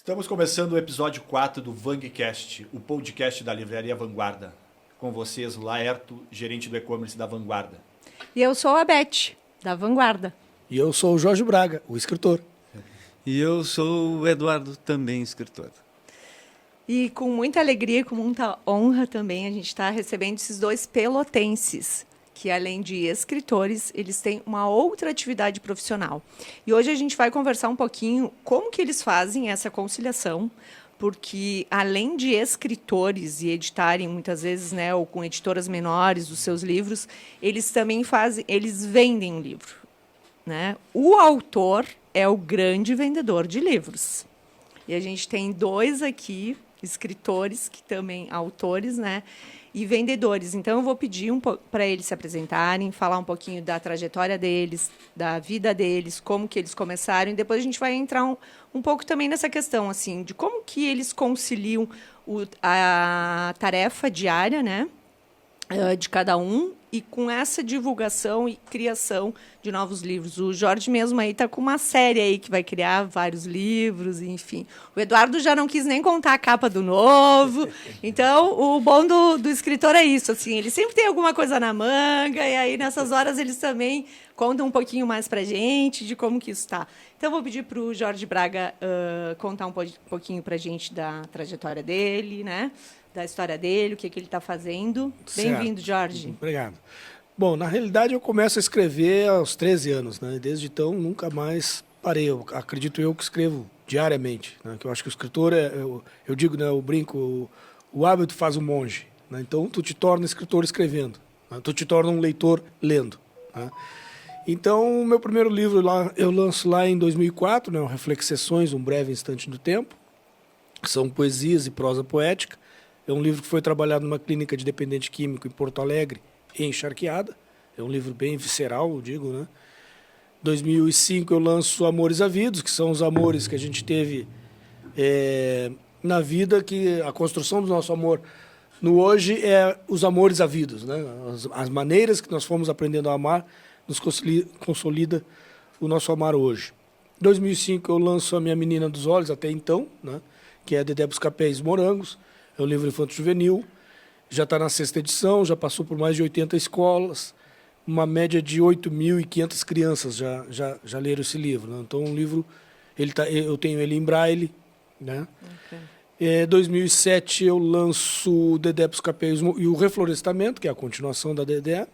Estamos começando o episódio 4 do VangCast, o podcast da Livraria Vanguarda. Com vocês, Laerto, gerente do e-commerce da Vanguarda. E eu sou a Beth, da Vanguarda. E eu sou o Jorge Braga, o escritor. E eu sou o Eduardo, também escritor. E com muita alegria e com muita honra também, a gente está recebendo esses dois pelotenses, que além de escritores, eles têm uma outra atividade profissional. E hoje a gente vai conversar um pouquinho como que eles fazem essa conciliação, porque além de escritores e editarem muitas vezes, né, ou com editoras menores os seus livros, eles também eles vendem livro, né? O autor é o grande vendedor de livros. E a gente tem dois aqui, escritores, que também autores, né? E vendedores. Então, eu vou pedir para eles se apresentarem, falar um pouquinho da trajetória deles, da vida deles, como que eles começaram, e depois a gente vai entrar um pouco também nessa questão, assim, de como que eles conciliam a tarefa diária, né, de cada um, e com essa divulgação e criação de novos livros. O Jorge mesmo aí está com uma série aí que vai criar vários livros, enfim. O Eduardo já não quis nem contar a capa do novo. Então, o bom do escritor é isso, assim, ele sempre tem alguma coisa na manga, e aí nessas horas eles também contam um pouquinho mais para a gente de como que isso está. Então, eu vou pedir para o Jorge Braga contar um pouquinho para a gente da trajetória dele, né? Da história dele, o que ele está fazendo. Bem-vindo, Jorge. Obrigado. Bom, na realidade, eu começo a escrever aos 13 anos, né? Desde então, nunca mais parei. Acredito eu que escrevo diariamente, né? Que eu acho que o escritor, eu digo, né? Eu brinco, o hábito faz o monge, né? Então, tu te torna escritor escrevendo, né? Tu te torna um leitor lendo, né? Então, o meu primeiro livro eu lanço lá em 2004, né? O Reflexões, um breve instante do tempo. São poesias e prosa poética. É um livro que foi trabalhado numa clínica de dependente químico em Porto Alegre, em Encharqueada. É um livro bem visceral, eu digo, né? 2005 eu lanço Amores Havidos, que são os amores que a gente teve na vida, que a construção do nosso amor no hoje é os amores havidos, né? As maneiras que nós fomos aprendendo a amar nos consolida o nosso amar hoje. 2005 eu lanço A Minha Menina dos Olhos, até então, né? Que é Dedé Buscapés Morangos. É um livro infanto-juvenil, já está na 6ª edição, já passou por mais de 80 escolas, uma média de 8.500 crianças já leram esse livro, né? Então, um livro, eu tenho ele em braille, né? Okay. 2007 eu lanço Dedé Buscapés e o Reflorestamento, que é a continuação da Dedé,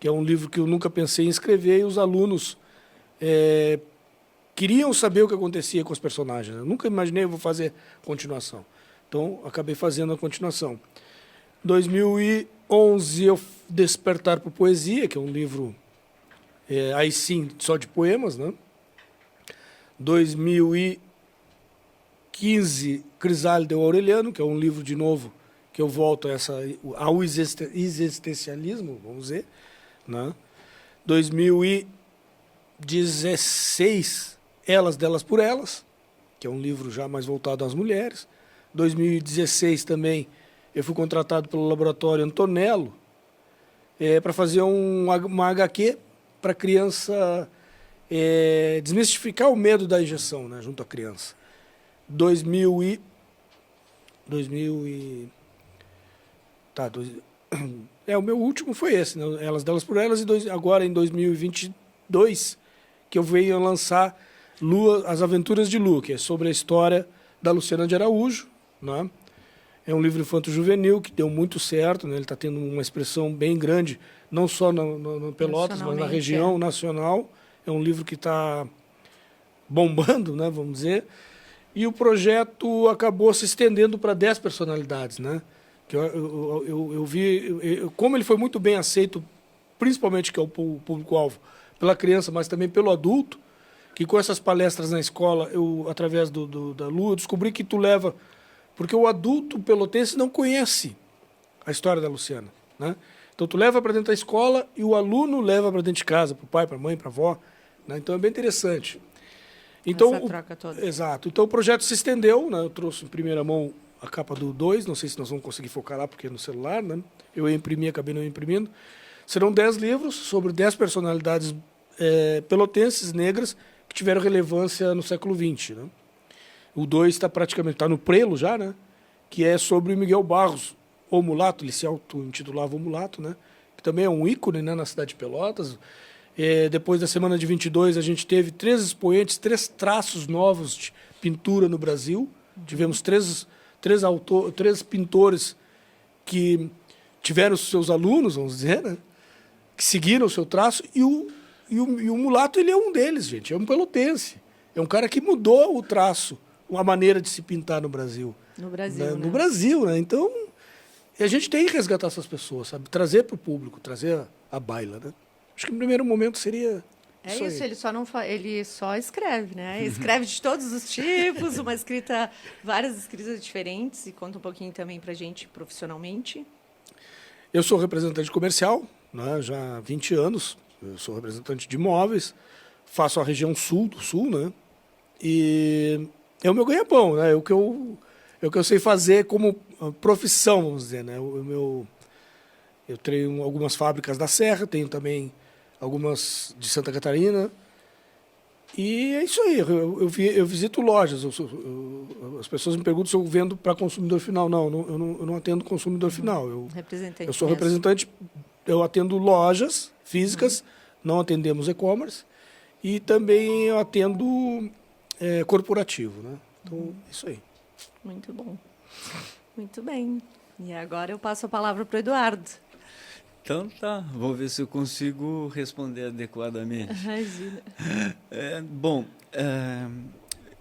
que é um livro que eu nunca pensei em escrever, e os alunos queriam saber o que acontecia com os personagens. Eu nunca imaginei eu vou fazer continuação. Então, acabei fazendo a continuação. 2011, eu Despertar por Poesia, que é um livro, aí sim, só de poemas, né? 2015, Crisálida e Aureliano, que é um livro, de novo, que eu volto ao existencialismo, vamos dizer, né? 2016, Elas, Delas, por Elas, que é um livro já mais voltado às mulheres. 2016 também eu fui contratado pelo Laboratório Antonello para fazer uma HQ para criança desmistificar o medo da injeção, né, junto à criança. O meu último foi esse, né, Elas, Delas, por Elas, e agora em 2022 que eu venho lançar As Aventuras de Lu, que é sobre a história da Luciana de Araújo, né? É um livro infanto-juvenil que deu muito certo, né? Ele está tendo uma expressão bem grande, não só no Pelotas, mas na região nacional. É um livro que está bombando, né? Vamos dizer. E o projeto acabou se estendendo para 10 personalidades, né? Que eu vi, como ele foi muito bem aceito, principalmente, que é o público-alvo, pela criança, mas também pelo adulto, que com essas palestras na escola, através da Lu, eu descobri que tu leva... Porque o adulto pelotense não conhece a história da Luciana, né? Então, tu leva para dentro da escola e o aluno leva para dentro de casa, para o pai, para a mãe, para a avó, né? Então, é bem interessante. Então, essa troca toda. Exato. Então, o projeto se estendeu, né? Eu trouxe em primeira mão a capa do 2, não sei se nós vamos conseguir focar lá, porque é no celular, né? Eu imprimi, acabei não imprimindo. Serão 10 livros sobre 10 personalidades pelotenses negras que tiveram relevância no século XX, né? O 2 está praticamente, está no prelo já, né? Que é sobre o Miguel Barros, o mulato, ele se auto-intitulava o mulato, né? Que também é um ícone, né, na cidade de Pelotas. Depois da semana de 22, a gente teve 3 expoentes, 3 traços novos de pintura no Brasil. Tivemos três pintores que tiveram os seus alunos, vamos dizer, né? Que seguiram o seu traço. E o mulato, ele é um deles, gente. É um pelotense. É um cara que mudou o traço, a maneira de se pintar no Brasil. No Brasil, né? né? No Brasil, né? Então, a gente tem que resgatar essas pessoas, sabe? Trazer para o público, trazer a baila, né? Acho que no primeiro momento seria É isso, aí. ele só não ele só escreve, né? Escreve de todos os tipos, várias escritas diferentes, e conta um pouquinho também pra gente profissionalmente. Eu sou representante comercial, né? Já há 20 anos. Eu sou representante de imóveis, faço a região sul do sul, né? E é o meu ganha-pão, né? É o que eu sei fazer como profissão, vamos dizer, né? Eu tenho algumas fábricas da Serra, tenho também algumas de Santa Catarina. E é isso aí, eu visito lojas. As pessoas me perguntam se eu vendo para consumidor final. Não, eu não atendo consumidor final. Representante Eu sou mesmo. representante, eu atendo lojas físicas, não atendemos e-commerce. E também eu atendo corporativo, né? Então, isso aí. Muito bom. Muito bem. E agora eu passo a palavra para o Eduardo. Então tá, vou ver se eu consigo responder adequadamente. Imagina.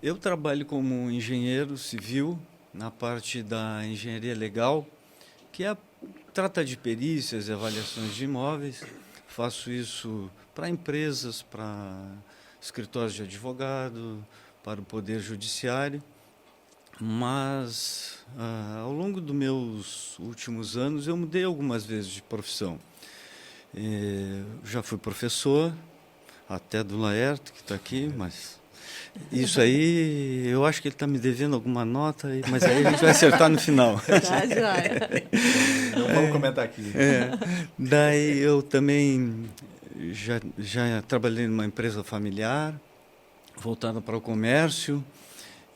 Eu trabalho como engenheiro civil na parte da engenharia legal, que trata de perícias e avaliações de imóveis. Faço isso para empresas, para escritórios de advogado, para o Poder Judiciário. Mas, ao longo dos meus últimos anos, eu mudei algumas vezes de profissão. Já fui professor, até do Laerto, que está aqui, mas isso aí, eu acho que ele está me devendo alguma nota, mas aí a gente vai acertar no final. Tá, joia. Não vamos comentar aqui. Daí eu também já trabalhei numa empresa familiar, voltada para o comércio,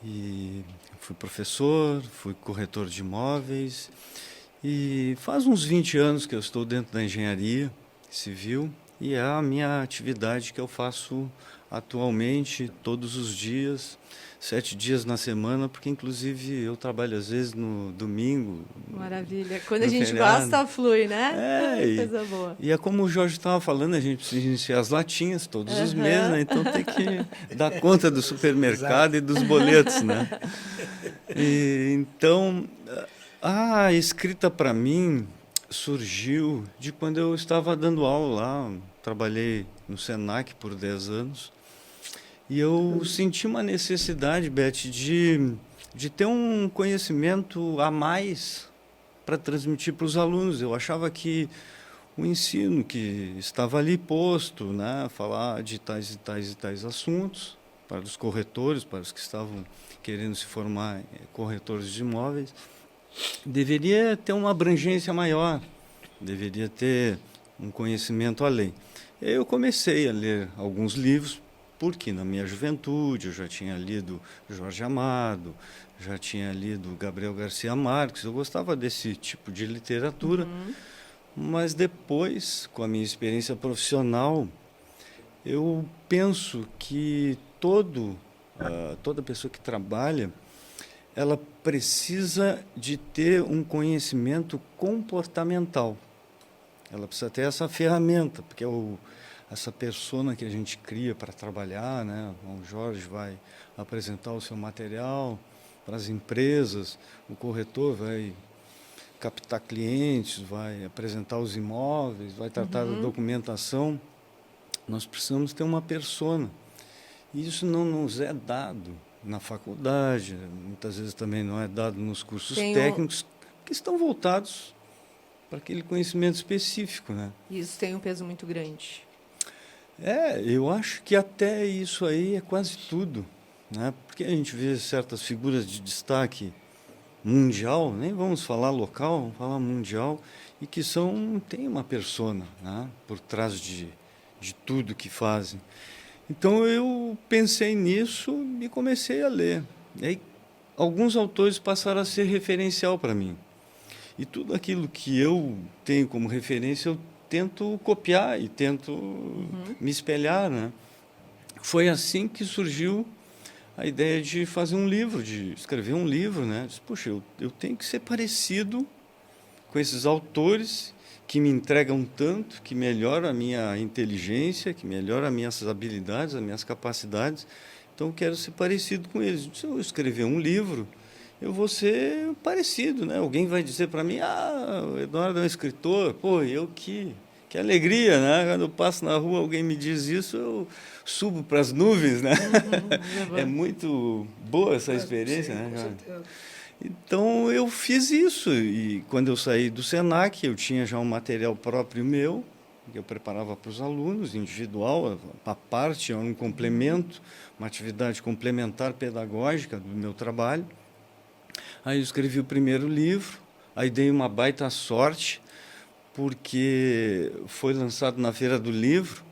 e fui professor, fui corretor de imóveis, e faz uns 20 anos que eu estou dentro da engenharia civil, e é a minha atividade que eu faço atualmente, todos os dias, 7 dias na semana, porque inclusive eu trabalho às vezes no domingo. Maravilha. Quando a no gente feriado. gosta, flui, né? Coisa boa. E é como o Jorge estava falando, a gente precisa iniciar as latinhas todos os meses, né? Então tem que dar conta do supermercado e dos boletos, né? Então, a escrita para mim surgiu de quando eu estava dando aula lá. Trabalhei no Senac por 10 anos. E eu senti uma necessidade, Beth, de ter um conhecimento a mais para transmitir para os alunos. Eu achava que o ensino que estava ali posto, né, falar de tais e tais e tais assuntos, para os corretores, para os que estavam querendo se formar corretores de imóveis, deveria ter uma abrangência maior, deveria ter um conhecimento além. E aí eu comecei a ler alguns livros, porque na minha juventude eu já tinha lido Jorge Amado, já tinha lido Gabriel Garcia Marques, eu gostava desse tipo de literatura, mas depois, com a minha experiência profissional, eu penso que toda pessoa que trabalha, ela precisa de ter um conhecimento comportamental. Ela precisa ter essa ferramenta, porque essa persona que a gente cria para trabalhar, né? O Jorge vai apresentar o seu material para as empresas, o corretor vai captar clientes, vai apresentar os imóveis, vai tratar da documentação. Nós precisamos ter uma persona. E isso não nos é dado na faculdade, muitas vezes também não é dado nos cursos técnicos, que estão voltados para aquele conhecimento específico, né? Isso tem um peso muito grande. Eu acho que até isso aí é quase tudo, né? Porque a gente vê certas figuras de destaque mundial, nem vamos falar local, vamos falar mundial, e que tem uma persona, né, por trás de tudo que fazem. Então eu pensei nisso e comecei a ler. E aí alguns autores passaram a ser referencial para mim. E tudo aquilo que eu tenho como referência, eu tento copiar e tento me espelhar, né? Foi assim que surgiu a ideia de fazer um livro, de escrever um livro, né? Disse, puxa, eu tenho que ser parecido com esses autores que me entregam tanto, que melhoram a minha inteligência, que melhoram as minhas habilidades, as minhas capacidades. Então, eu quero ser parecido com eles. Se eu escrever um livro, eu vou ser parecido, né? Alguém vai dizer para mim, o Eduardo é um escritor, pô, que alegria, né? Quando eu passo na rua, alguém me diz isso, eu subo para as nuvens, né? É muito boa essa experiência, né? Com certeza. Então, eu fiz isso. E quando eu saí do SENAC, eu tinha já um material próprio meu, que eu preparava para os alunos, individual, a parte, um complemento, uma atividade complementar pedagógica do meu trabalho. Aí eu escrevi o primeiro livro, aí dei uma baita sorte, porque foi lançado na Feira do Livro,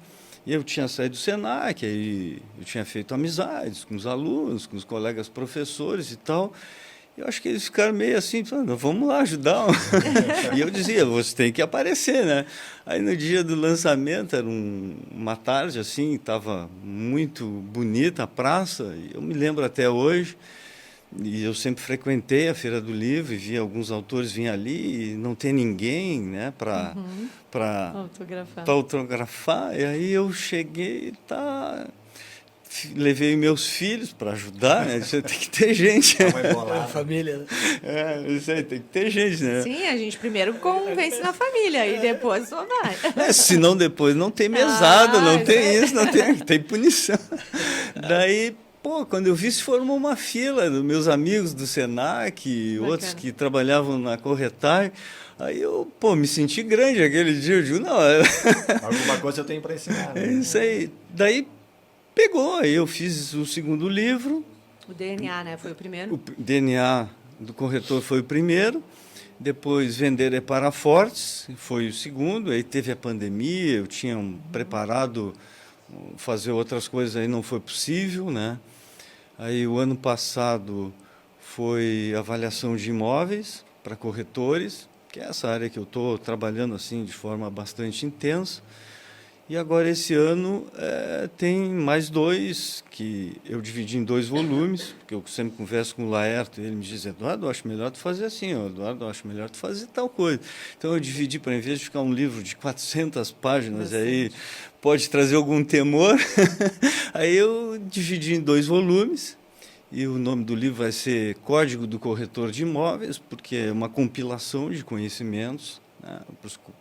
e eu tinha saído do SENAC, aí eu tinha feito amizades com os alunos, com os colegas professores e tal. Eu acho que eles ficaram meio assim, falando, vamos lá ajudar. E eu dizia, você tem que aparecer, né? Aí no dia do lançamento, era uma tarde assim, estava muito bonita a praça, e eu me lembro até hoje. E eu sempre frequentei a Feira do Livro e via alguns autores virem ali e não tem ninguém, né, para autografar. E aí eu cheguei, levei meus filhos para ajudar, né? Tem que ter gente. A família, né? Isso aí, tem que ter gente, né? Sim, a gente primeiro convence na família e depois só vai. Senão depois não tem mesada, não tem isso, não tem punição. Daí, quando eu vi, se formou uma fila dos meus amigos do SENAC, outros que trabalhavam na corretagem. Aí eu, me senti grande aquele dia. Eu digo, não... Alguma coisa eu tenho para ensinar. Né? É isso aí. Daí pegou, aí eu fiz o segundo livro. O DNA, né? Foi o primeiro? O DNA do corretor foi o primeiro. Depois, Vender é para Fortes, foi o segundo. Aí teve a pandemia, eu tinha preparado fazer outras coisas, aí não foi possível, né? Aí o ano passado foi avaliação de imóveis para corretores, que é essa área que eu estou trabalhando assim de forma bastante intensa. E agora esse ano tem mais dois, que eu dividi em 2 volumes, porque eu sempre converso com o Laerto, e ele me diz, Eduardo, eu acho melhor tu fazer assim, Eduardo, eu acho melhor tu fazer tal coisa. Então eu dividi para, em vez de ficar um livro de 400 páginas, aí pode trazer algum temor, aí eu dividi em 2 volumes, e o nome do livro vai ser Código do Corretor de Imóveis, porque é uma compilação de conhecimentos, né,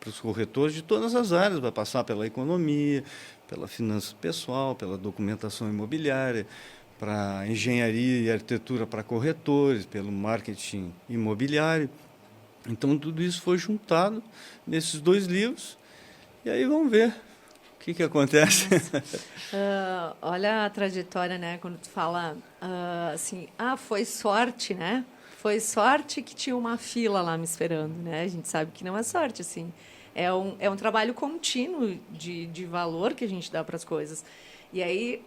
para os corretores de todas as áreas, vai passar pela economia, pela finança pessoal, pela documentação imobiliária, para engenharia e arquitetura para corretores, pelo marketing imobiliário. Então, tudo isso foi juntado nesses 2 livros, e aí vamos ver o que acontece. Olha a trajetória, né? Quando tu fala assim, foi sorte, né? Foi sorte que tinha uma fila lá me esperando, né? A gente sabe que não é sorte, assim. É um trabalho contínuo de valor que a gente dá para as coisas. E aí,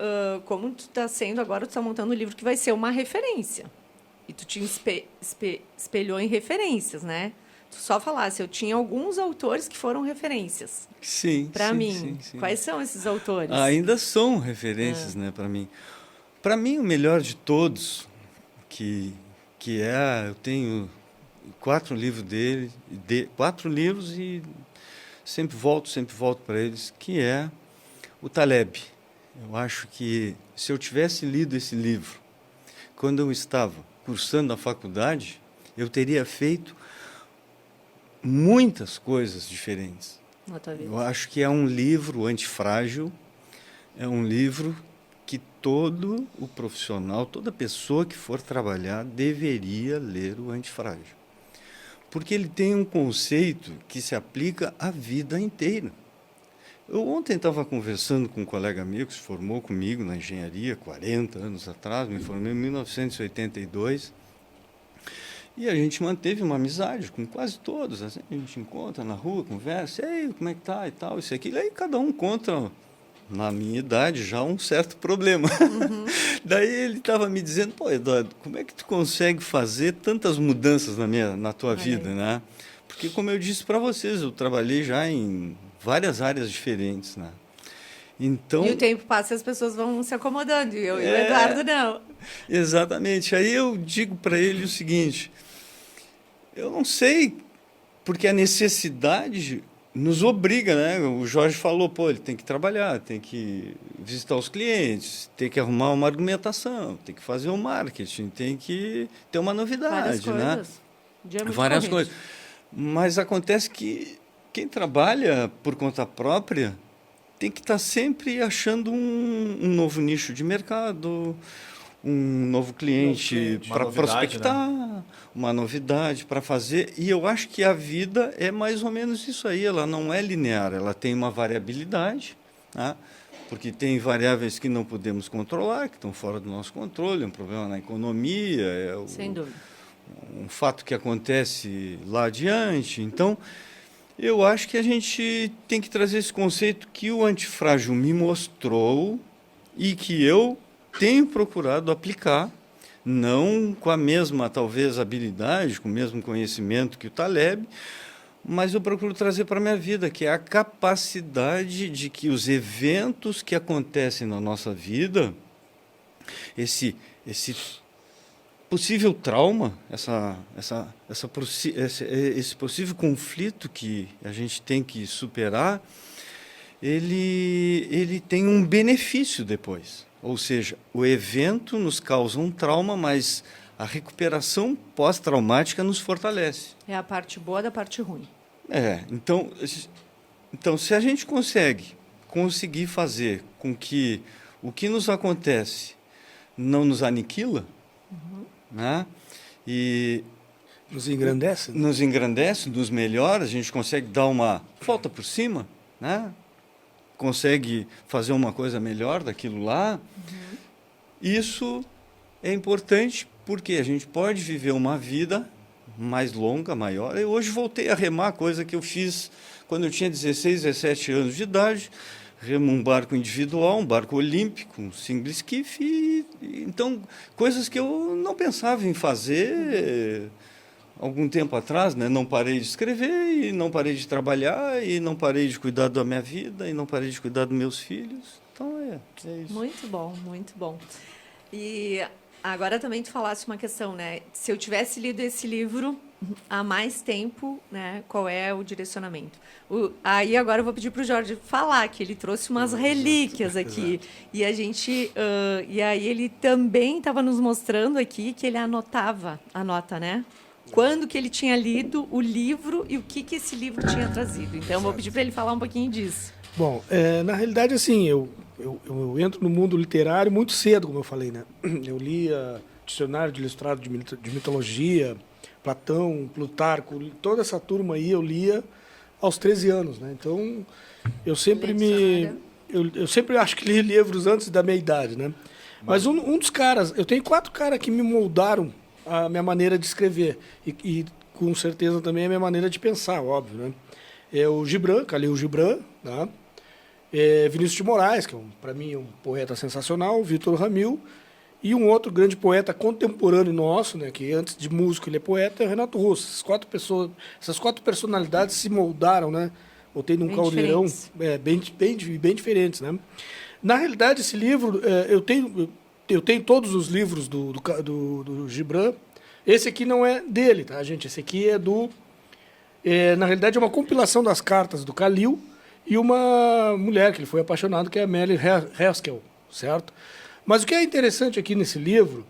como tu está sendo agora, tu está montando um livro que vai ser uma referência. E tu te espelhou em referências, né? Tu só falasse, eu tinha alguns autores que foram referências. Sim. Para mim. Sim. Quais são esses autores? Ainda são referências, né, para mim. Para mim, o melhor de todos, eu tenho 4 livros dele, 4 livros e sempre volto para eles, que é o Taleb. Eu acho que se eu tivesse lido esse livro quando eu estava cursando a faculdade, eu teria feito muitas coisas diferentes. Eu acho que é um livro antifrágil, é um livro que todo o profissional, toda pessoa que for trabalhar deveria ler o Antifrágil. Porque ele tem um conceito que se aplica à vida inteira. Eu ontem estava conversando com um colega meu que se formou comigo na engenharia 40 anos atrás, me formei em 1982, e a gente manteve uma amizade com quase todos. Assim, a gente encontra na rua, conversa, e aí, como é que tá e tal, isso e aquilo, aí cada um conta, na minha idade, já um certo problema. Daí ele estava me dizendo, pô, Eduardo, como é que tu consegue fazer tantas mudanças na tua vida, né? Porque, como eu disse para vocês, eu trabalhei já em várias áreas diferentes, né? Então, E o tempo passa e as pessoas vão se acomodando, e eu e o Eduardo não. exatamente. Aí eu digo para ele o seguinte, eu não sei, porque a necessidade nos obriga, né? O Jorge falou, pô, ele tem que trabalhar, tem que visitar os clientes, tem que arrumar uma argumentação, tem que fazer o marketing, tem que ter uma novidade, Várias né? coisas. O dia é muito Várias corrido. coisas. Mas acontece que quem trabalha por conta própria tem que estar sempre achando um novo nicho de mercado, um novo cliente Uma para novidade, prospectar, uma novidade para fazer. E eu acho que a vida é mais ou menos isso aí. Ela não é linear, ela tem uma variabilidade, né? Porque tem variáveis que não podemos controlar, que estão fora do nosso controle, é um problema na economia, Sem dúvida. um fato que acontece lá adiante. Então, eu acho que a gente tem que trazer esse conceito que o Antifrágil me mostrou e que eu tenho procurado aplicar, não com a mesma, talvez, habilidade, com o mesmo conhecimento que o Taleb, mas eu procuro trazer para a minha vida, que é a capacidade de que os eventos que acontecem na nossa vida, esse possível trauma, esse possível conflito que a gente tem que superar, ele tem um benefício depois. Ou seja, o evento nos causa um trauma, mas a recuperação pós-traumática nos fortalece. É a parte boa da parte ruim. Então, se a gente conseguir fazer com que o que nos acontece não nos aniquila, né? E Nos engrandece? Né? nos engrandece, nos melhora, a gente consegue dar uma volta por cima, né? Consegue fazer uma coisa melhor daquilo lá. Isso é importante porque a gente pode viver uma vida mais longa, maior. Eu hoje voltei a remar, coisa que eu fiz quando eu tinha 16, 17 anos de idade. Remo um barco individual, um barco olímpico, um single skiff. Então, coisas que eu não pensava em fazer algum tempo atrás, né? Não parei de escrever, e não parei de trabalhar, e não parei de cuidar da minha vida, e não parei de cuidar dos meus filhos. Então, é isso. Muito bom, muito bom. E agora também tu falasse uma questão, né? Se eu tivesse lido esse livro há mais tempo, né? Qual é o direcionamento? Aí agora eu vou pedir para o Jorge falar, que ele trouxe umas relíquias aqui. E a gente, e aí ele também estava nos mostrando aqui que ele anota, né? Quando que ele tinha lido o livro e o que esse livro tinha trazido. Então, eu vou pedir para ele falar um pouquinho disso. Bom, na realidade, assim, eu entro no mundo literário muito cedo, como eu falei, né? Eu lia Dicionário de Ilustrado de Mitologia, Platão, Plutarco, toda essa turma aí eu lia aos 13 anos, né? Então, eu sempre eu sempre acho que li livros antes da minha idade, né? Mas um dos caras, eu tenho 4 caras que me moldaram a minha maneira de escrever e com certeza também a minha maneira de pensar, óbvio, né? É o Gibran, Khalil Gibran, né? Vinícius de Moraes, que para mim é um poeta sensacional, Vitor Ramil, e um outro grande poeta contemporâneo nosso, né, que antes de músico ele é poeta, é o Renato Russo. Essas quatro personalidades se moldaram, né? Botei num caldeirão bem diferentes, né? Na realidade, esse livro, eu tenho todos os livros do Gibran. Esse aqui não é dele, tá, gente? Esse aqui na realidade, é uma compilação das cartas do Khalil e uma mulher que ele foi apaixonado, que é a Mary Haskell, certo? Mas o que é interessante aqui nesse livro,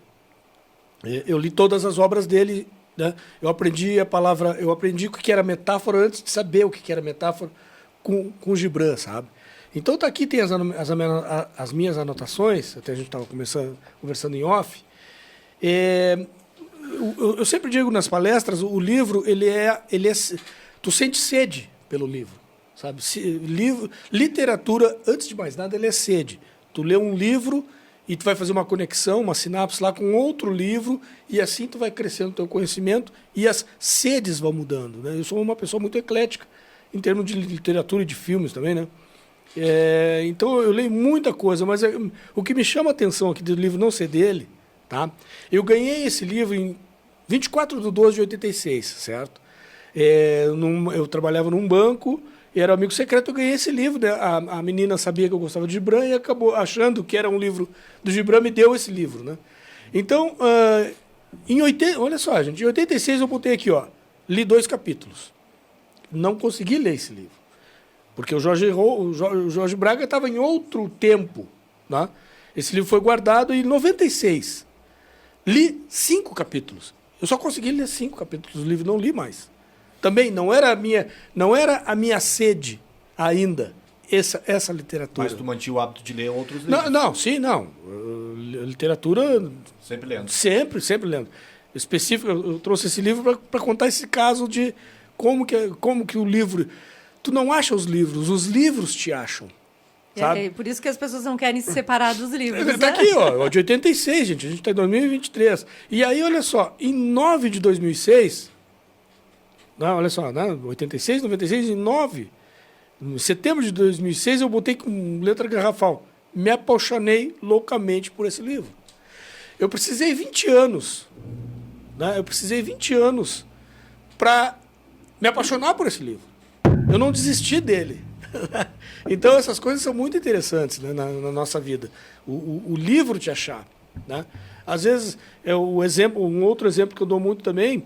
eu li todas as obras dele, né? Eu aprendi o que era metáfora antes de saber o que era metáfora com o Gibran, sabe? Então tá aqui, tem as minhas anotações, até a gente estava conversando em off. Eu sempre digo nas palestras, o livro, tu sente sede pelo livro, sabe? Literatura, antes de mais nada, ele é sede. Tu lê um livro e tu vai fazer uma conexão, uma sinapse lá com outro livro, e assim tu vai crescendo o teu conhecimento e as sedes vão mudando, né? Eu sou uma pessoa muito eclética em termos de literatura e de filmes também, né? Então eu leio muita coisa, mas o que me chama a atenção aqui do livro não ser dele, tá? Eu ganhei esse livro em 24/12/86, certo? Eu trabalhava num banco, e era amigo secreto, eu ganhei esse livro, né? A menina sabia que eu gostava de Gibran e acabou achando que era um livro do Gibran, me deu esse livro, né? Então, olha só, gente, em 86 eu botei aqui, ó, li 2 capítulos. Não consegui ler esse livro, porque o Jorge Braga estava em outro tempo, né? Esse livro foi guardado em 96. Li 5 capítulos. Eu só consegui ler 5 capítulos do livro, não li mais. Também não era a minha sede ainda, essa literatura. Mas tu mantinha o hábito de ler outros livros? Não. Literatura... Sempre lendo. Sempre lendo. Específico, eu trouxe esse livro para contar esse caso de como que o livro... Tu não acha os livros te acham. Sabe? Por isso que as pessoas não querem se separar dos livros. Está aqui, ó, de 86, gente. A gente está em 2023. E aí, olha só, em 9 de 2006... Não, olha só, né? 86, 96, em 9... Em setembro de 2006, eu botei com letra garrafal. Me apaixonei loucamente por esse livro. Eu precisei 20 anos. Né? Eu precisei 20 anos para me apaixonar por esse livro. Eu não desisti dele. Então, essas coisas são muito interessantes, né, na nossa vida. O livro te achar. Né? Às vezes, um outro exemplo que eu dou muito também...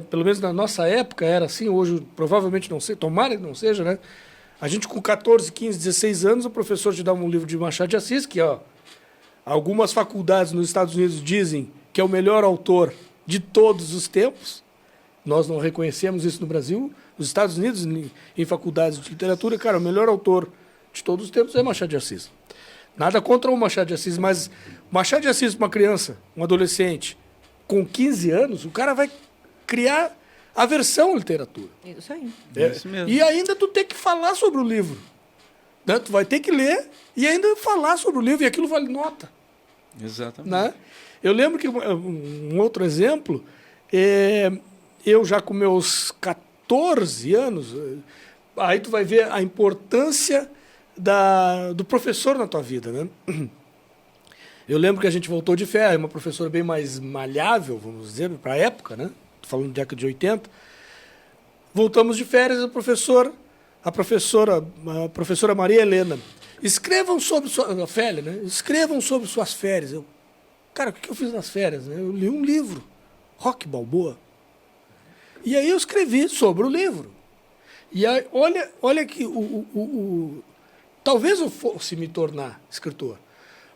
pelo menos na nossa época era assim, hoje provavelmente não sei, tomara que não seja, né? A gente com 14, 15, 16 anos, o professor te dava um livro de Machado de Assis, que ó, algumas faculdades nos Estados Unidos dizem que é o melhor autor de todos os tempos. Nós não reconhecemos isso no Brasil. Nos Estados Unidos, em faculdades de literatura, cara, o melhor autor de todos os tempos é Machado de Assis. Nada contra o Machado de Assis, mas Machado de Assis para uma criança, um adolescente, com 15 anos, o cara vai criar aversão à literatura. Isso aí. Isso mesmo. E ainda tu tem que falar sobre o livro. Né? Tu vai ter que ler e ainda falar sobre o livro, e aquilo vale nota. Exatamente. Né? Eu lembro que um outro exemplo, eu já com meus 14 anos, aí tu vai ver a importância do professor na tua vida. Né? Eu lembro que a gente voltou de férias, uma professora bem mais malhável, vamos dizer, para a época, né? Estou falando de década de 80. Voltamos de férias, a professora Maria Helena. Escrevam sobre escrevam sobre suas férias. Cara, o que eu fiz nas férias? Né? Eu li um livro, Rock Balboa. E aí eu escrevi sobre o livro. E aí, olha que talvez eu fosse me tornar escritor,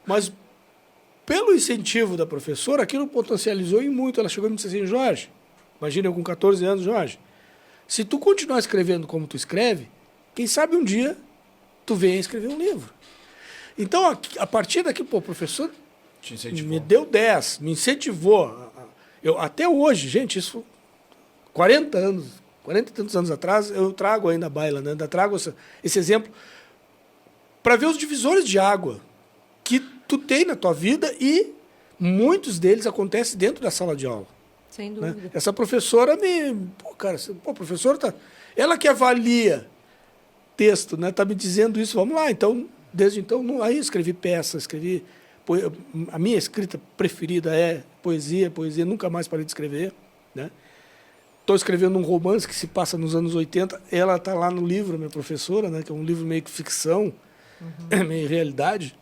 mas pelo incentivo da professora, aquilo potencializou em muito. Ela chegou e me disse assim, Jorge, imagina eu com 14 anos, Jorge, se tu continuar escrevendo como tu escreve, quem sabe um dia tu venha escrever um livro. Então, a partir daqui, o professor me deu 10, me incentivou. Até hoje, gente, isso 40 e tantos anos atrás, eu trago ainda a baila, né? Ainda trago esse exemplo para ver os divisores de água que tu tem na tua vida, e muitos deles acontecem dentro da sala de aula. Sem dúvida. Né? Essa professora professora ela que avalia texto, né? Tá me dizendo isso, vamos lá. Então, desde então, aí eu escrevi peça, a minha escrita preferida é poesia, nunca mais parei de escrever, né? Estou escrevendo um romance que se passa nos anos 80, ela está lá no livro, minha professora, né? Que é um livro meio que ficção, meio realidade,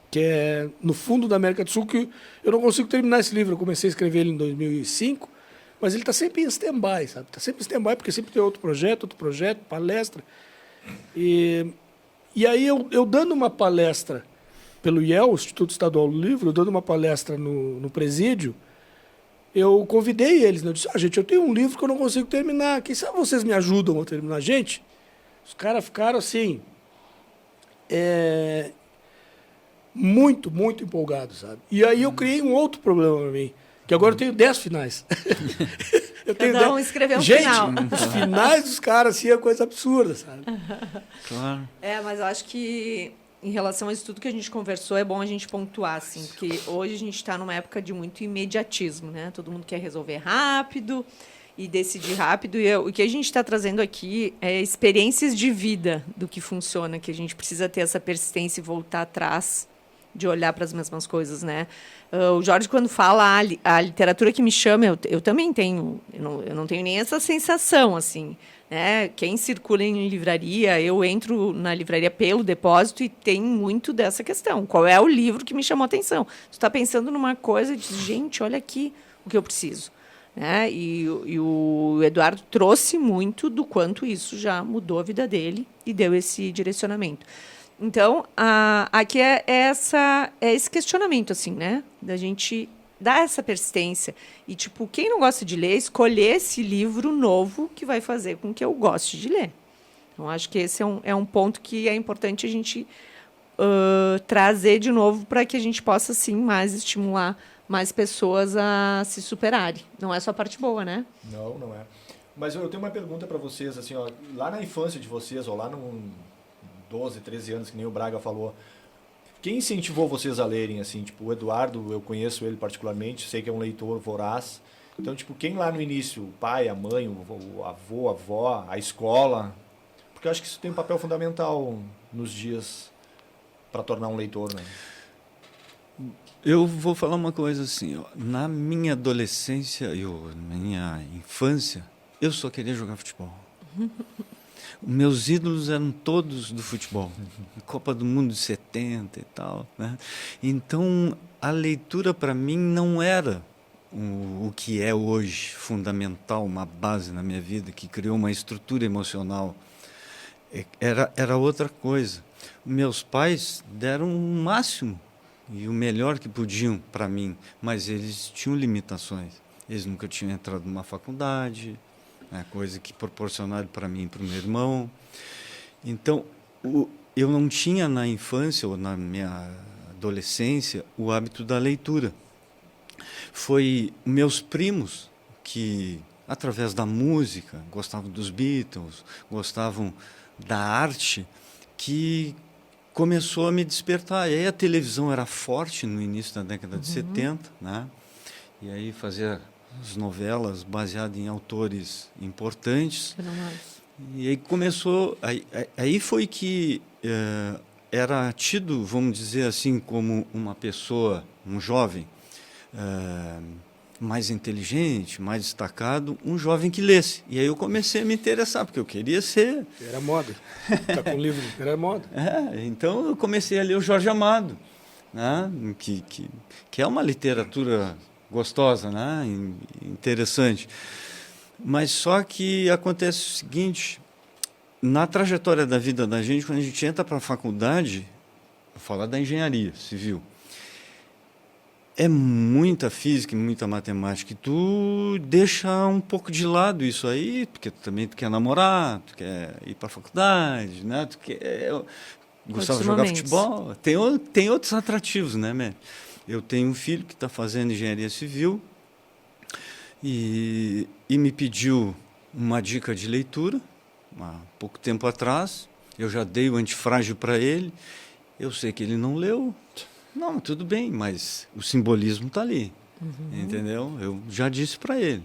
que é No Fundo da América do Sul, que eu não consigo terminar esse livro. Eu comecei a escrever ele em 2005, mas ele está sempre em stand-by, sabe? Está sempre em stand-by, porque sempre tem outro projeto, palestra. E aí eu dando uma palestra pelo IEL, Instituto Estadual do Livro, dando uma palestra no presídio, eu convidei eles, né? Eu disse, gente, eu tenho um livro que eu não consigo terminar, quem sabe vocês me ajudam a terminar? Gente, os caras ficaram assim... muito, muito empolgado, sabe? E aí eu criei um outro problema para mim, que agora eu tenho 10 finais. Cada um escreveu um Gente, final. Os finais dos caras, assim, é coisa absurda, sabe? Claro. Mas eu acho que, em relação a isso tudo que a gente conversou, é bom a gente pontuar, assim, porque hoje a gente está numa época de muito imediatismo, né? Todo mundo quer resolver rápido, e decidir rápido. E o que a gente está trazendo aqui é experiências de vida do que funciona, que a gente precisa ter essa persistência e voltar atrás de olhar para as mesmas coisas, né? O Jorge, quando fala a literatura que me chama, eu também tenho, eu não tenho nem essa sensação, assim, né? Quem circula em livraria, eu entro na livraria pelo depósito e tem muito dessa questão. Qual é o livro que me chamou a atenção? Tu está pensando numa coisa e diz, gente, olha aqui o que eu preciso. Né? E o Eduardo trouxe muito do quanto isso já mudou a vida dele e deu esse direcionamento. Então, aqui é esse questionamento, assim, né? Da gente dar essa persistência. E, tipo, quem não gosta de ler, escolher esse livro novo que vai fazer com que eu goste de ler. Então, acho que esse é um ponto que é importante a gente trazer de novo para que a gente possa, sim, mais estimular mais pessoas a se superarem. Não é só a parte boa, né? Não, não é. Mas eu tenho uma pergunta para vocês, assim, ó, lá na infância de vocês, ou lá no 12, 13 anos, que nem o Braga falou, quem incentivou vocês a lerem, assim? Tipo, o Eduardo, eu conheço ele particularmente, sei que é um leitor voraz. Então, tipo, quem lá no início, o pai, a mãe, o avô, a avó, a escola? Porque eu acho que isso tem um papel fundamental nos dias para tornar um leitor, né? Eu vou falar uma coisa assim, ó. Na minha adolescência e na minha infância, eu só queria jogar futebol. Meus ídolos eram todos do futebol. Copa do Mundo de 70 e tal, né? Então, a leitura para mim não era o que é hoje fundamental, uma base na minha vida, que criou uma estrutura emocional. Era outra coisa. Meus pais deram o máximo e o melhor que podiam para mim, mas eles tinham limitações. Eles nunca tinham entrado numa faculdade, né, coisa que proporcionaram para mim e para o meu irmão. Então, eu não tinha na infância ou na minha adolescência o hábito da leitura. Foi meus primos que, através da música, gostavam dos Beatles, gostavam da arte, que começou a me despertar. E aí a televisão era forte no início da década de 70, né? E aí fazia as novelas baseadas em autores importantes. E aí começou... Aí foi que era tido, vamos dizer assim, como uma pessoa, um jovem, mais inteligente, mais destacado, um jovem que lesse. E aí eu comecei a me interessar, porque eu queria ser... Era moda. Tá com o livro, era moda. Então eu comecei a ler o Jorge Amado, né? que é uma literatura gostosa, né? Interessante. Mas só que acontece o seguinte, na trajetória da vida da gente, quando a gente entra para a faculdade, eu falo da engenharia civil, é muita física e muita matemática, e tu deixa um pouco de lado isso aí, porque tu quer namorar, tu quer ir para a faculdade, né? Tu quer gostava de jogar futebol. Tem outros atrativos, né, Mé? Eu tenho um filho que está fazendo engenharia civil e me pediu uma dica de leitura há pouco tempo atrás. Eu já dei o Antifrágil para ele. Eu sei que ele não leu. Não, tudo bem, mas o simbolismo está ali, entendeu? Eu já disse para ele.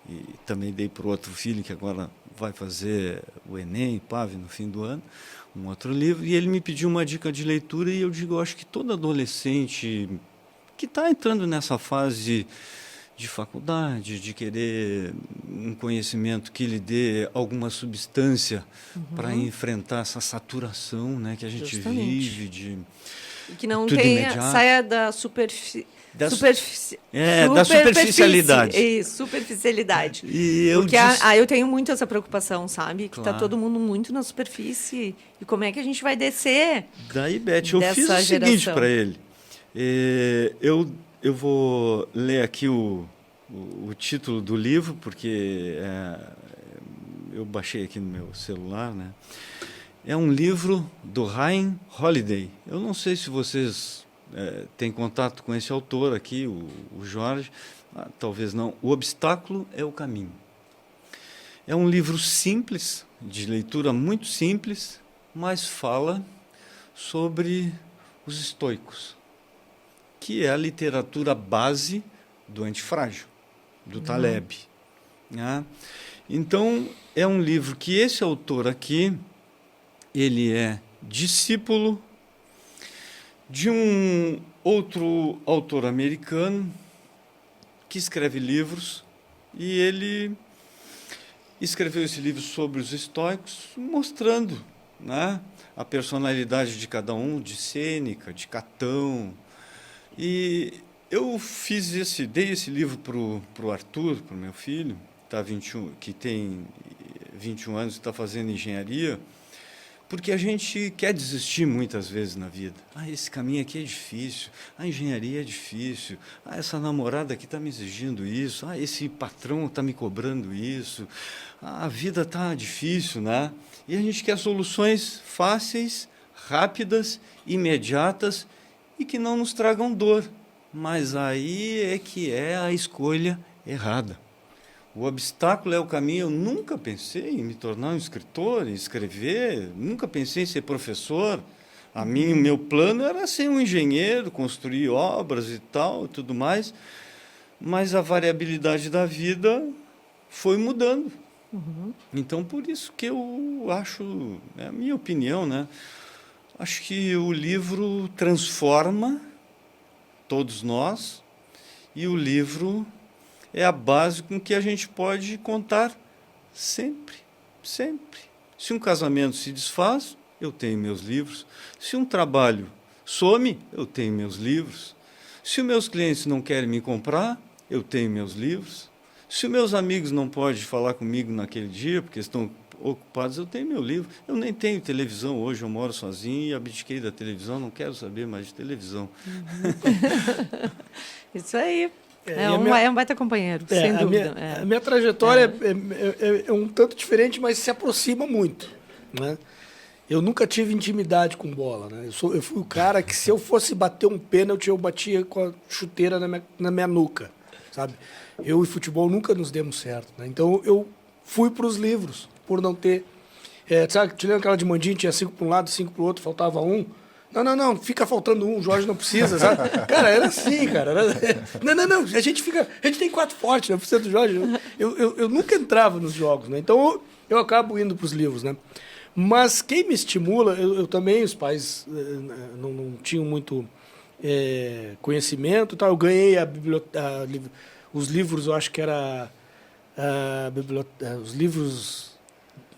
E também dei para o outro filho, que agora vai fazer o Enem, PAV, no fim do ano, um outro livro. E ele me pediu uma dica de leitura e eu digo, eu acho que todo adolescente que está entrando nessa fase de faculdade, de querer um conhecimento que lhe dê alguma substância para enfrentar essa saturação, né, que a gente vive de... Que não imediato. Saia da superfície. Da superficialidade. Isso, superficialidade. E porque eu tenho muito essa preocupação, sabe? Que está todo mundo muito na superfície. E como é que a gente vai descer? Daí, Beth, eu fiz o seguinte para ele. Eu vou ler aqui o título do livro, porque eu baixei aqui no meu celular, né? É um livro do Ryan Holiday. Eu não sei se vocês têm contato com esse autor aqui, o Jorge. Talvez não. O Obstáculo é o Caminho. É um livro simples, de leitura muito simples, mas fala sobre os estoicos, que é a literatura base do Antifrágil, do Taleb, né? Então, é um livro que esse autor aqui, ele é discípulo de um outro autor americano que escreve livros, e ele escreveu esse livro sobre os estoicos, mostrando, né, a personalidade de cada um, de Sêneca, de Catão. E eu dei esse livro para o Arthur, para o meu filho, que tem 21 anos e está fazendo engenharia, porque a gente quer desistir muitas vezes na vida. Esse caminho aqui é difícil, a engenharia é difícil, essa namorada aqui está me exigindo isso, esse patrão está me cobrando isso, a vida está difícil, né? E a gente quer soluções fáceis, rápidas, imediatas e que não nos tragam dor. Mas aí é que é a escolha errada. O obstáculo é o caminho. Eu nunca pensei em me tornar um escritor, em escrever, nunca pensei em ser professor. Meu plano era ser um engenheiro, construir obras e tal, tudo mais. Mas a variabilidade da vida foi mudando. Uhum. Então, por isso que eu acho, é a minha opinião, né? Acho que o livro transforma todos nós, e o livro é a base com que a gente pode contar sempre, sempre. Se um casamento se desfaz, eu tenho meus livros. Se um trabalho some, eu tenho meus livros. Se os meus clientes não querem me comprar, eu tenho meus livros. Se os meus amigos não podem falar comigo naquele dia, porque estão ocupados, eu tenho meu livro. Eu nem tenho televisão hoje, eu moro sozinho e abdiquei da televisão, não quero saber mais de televisão. Isso aí. É um baita companheiro, sem dúvida. A minha trajetória é um tanto diferente, mas se aproxima muito, né? Eu nunca tive intimidade com bola, né? Eu fui o cara que, se eu fosse bater um pênalti, eu batia com a chuteira na minha nuca, sabe? Eu e futebol nunca nos demos certo, né? Então eu fui para os livros, por não ter... sabe, te lembra aquela de Mandinho, tinha 5 para um lado, 5 para o outro, faltava um? Não, fica faltando um, o Jorge não precisa, sabe? Cara, era assim, cara. Não, a gente tem 4 fortes, não precisa do Jorge. Eu nunca entrava nos jogos, né? Então eu acabo indo para os livros, né? Mas quem me estimula, eu também, os pais não tinham muito conhecimento, tá? Eu ganhei os livros, eu acho que era os livros